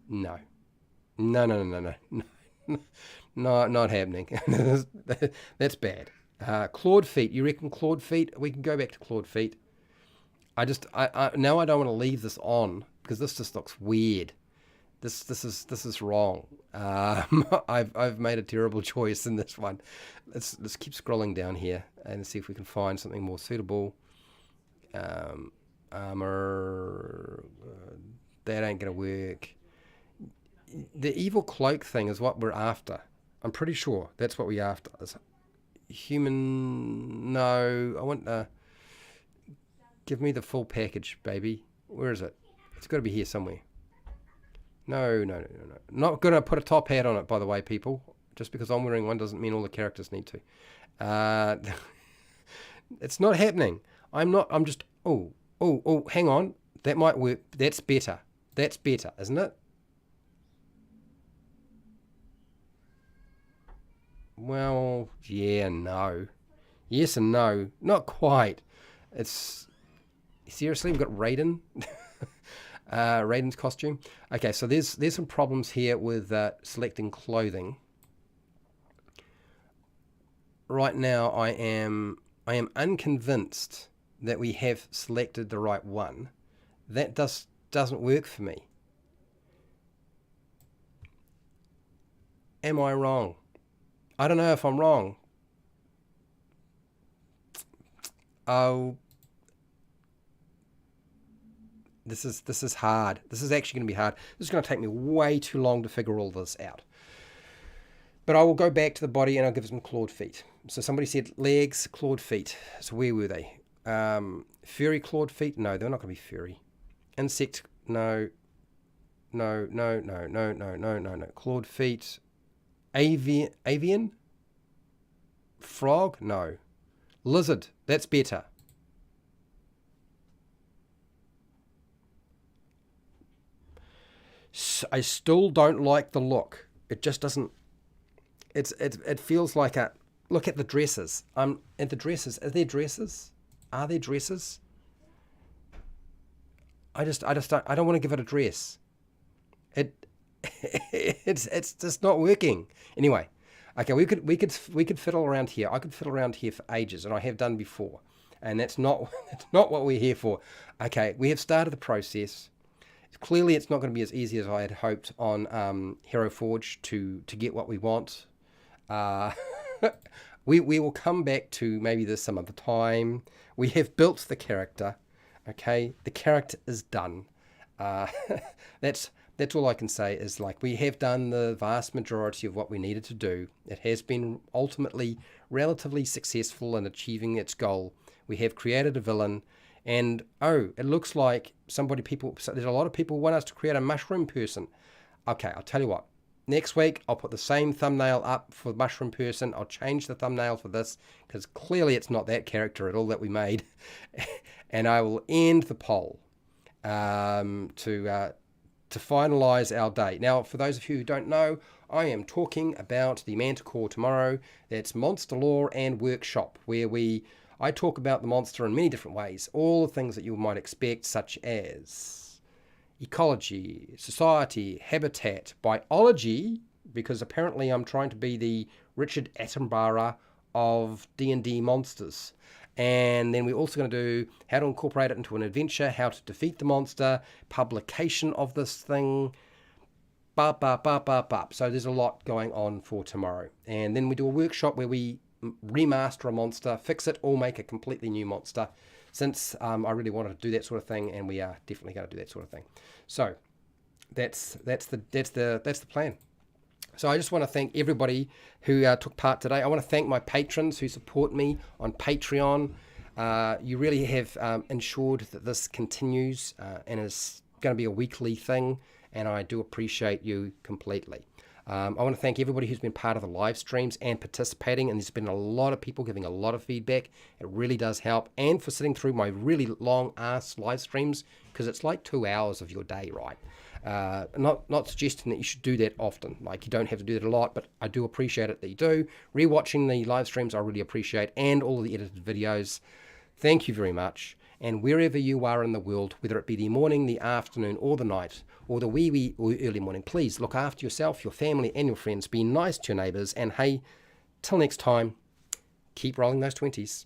No, not happening. That's bad. Clawed feet. You reckon clawed feet? We can go back to clawed feet. Now I don't want to leave this on because this just looks weird. This is wrong. I've made a terrible choice in this one. Let's keep scrolling down here and see if we can find something more suitable. Armor. That ain't gonna work. The evil cloak thing is what we're after. I'm pretty sure that's what we're after. Human. No, I want give me the full package, baby. Where is it? It's got to be here somewhere. No. Not going to put a top hat on it, by the way, people. Just because I'm wearing one doesn't mean all the characters need to. It's not happening. I'm just... Oh, hang on. That might work. That's better, isn't it? Well, yeah, no. Yes and no. Not quite. It's seriously, we've got Raiden. Raiden's costume. Okay, so there's some problems here with selecting clothing. Right now, I am unconvinced that we have selected the right one. That doesn't work for me. Am I wrong? I don't know if I'm wrong. Oh, this is hard. This is actually going to be hard. This is going to take me way too long to figure all this out. But I will go back to the body and I'll give some clawed feet. So somebody said legs, clawed feet. So where were they? Furry clawed feet? No, they're not going to be furry. Insect? No. No, no, no, no, no, no, no, no. Clawed feet. Avian? Frog? No. Lizard. That's better. I still don't like the look. It just doesn't. It feels like a. Look at the dresses. At the dresses. Are there dresses? Are there dresses? I don't want to give it a dress. It it's just not working. Anyway, okay, we could fiddle around here. I could fiddle around here for ages, and I have done before, and that's not that's not what we're here for. Okay, we have started the process. Clearly, it's not going to be as easy as I had hoped on Hero Forge to get what we want. Uh, we will come back to maybe this some other time. We have built the character. Okay, the character is done. Uh, that's that's all I can say is like we have done the vast majority of what we needed to do. It has been ultimately relatively successful in achieving its goal. We have created a villain, and oh, it looks like so there's a lot of people who want us to create a mushroom person. Okay, I'll tell you what. Next week, I'll put the same thumbnail up for the mushroom person. I'll change the thumbnail for this because clearly it's not that character at all that we made. And I will end the poll to finalise our day. Now, for those of you who don't know, I am talking about the Manticore tomorrow. That's Monster Lore and Workshop, where I talk about the monster in many different ways. All the things that you might expect, such as ecology, society, habitat, biology, because apparently I'm trying to be the Richard Attenborough of D&D monsters. And then we're also going to do how to incorporate it into an adventure, how to defeat the monster, publication of this thing, So there's a lot going on for tomorrow. And then we do a workshop where we remaster a monster, fix it, or make a completely new monster. Since I really wanted to do that sort of thing, and we are definitely going to do that sort of thing. So that's the plan. So I just want to thank everybody who took part today. I want to thank my patrons who support me on Patreon. You really have ensured that this continues and is going to be a weekly thing, and I do appreciate you completely. I want to thank everybody who's been part of the live streams and participating, and there's been a lot of people giving a lot of feedback. It really does help, and for sitting through my really long-ass live streams, because it's like 2 hours of your day, right? Not suggesting that you should do that often. Like, you don't have to do that a lot, but I do appreciate it that you do. Rewatching the live streams, I really appreciate, and all of the edited videos. Thank you very much. And wherever you are in the world, whether it be the morning, the afternoon, or the night, or the wee or early morning, please look after yourself, your family, and your friends. Be nice to your neighbours. And hey, till next time, keep rolling those 20s.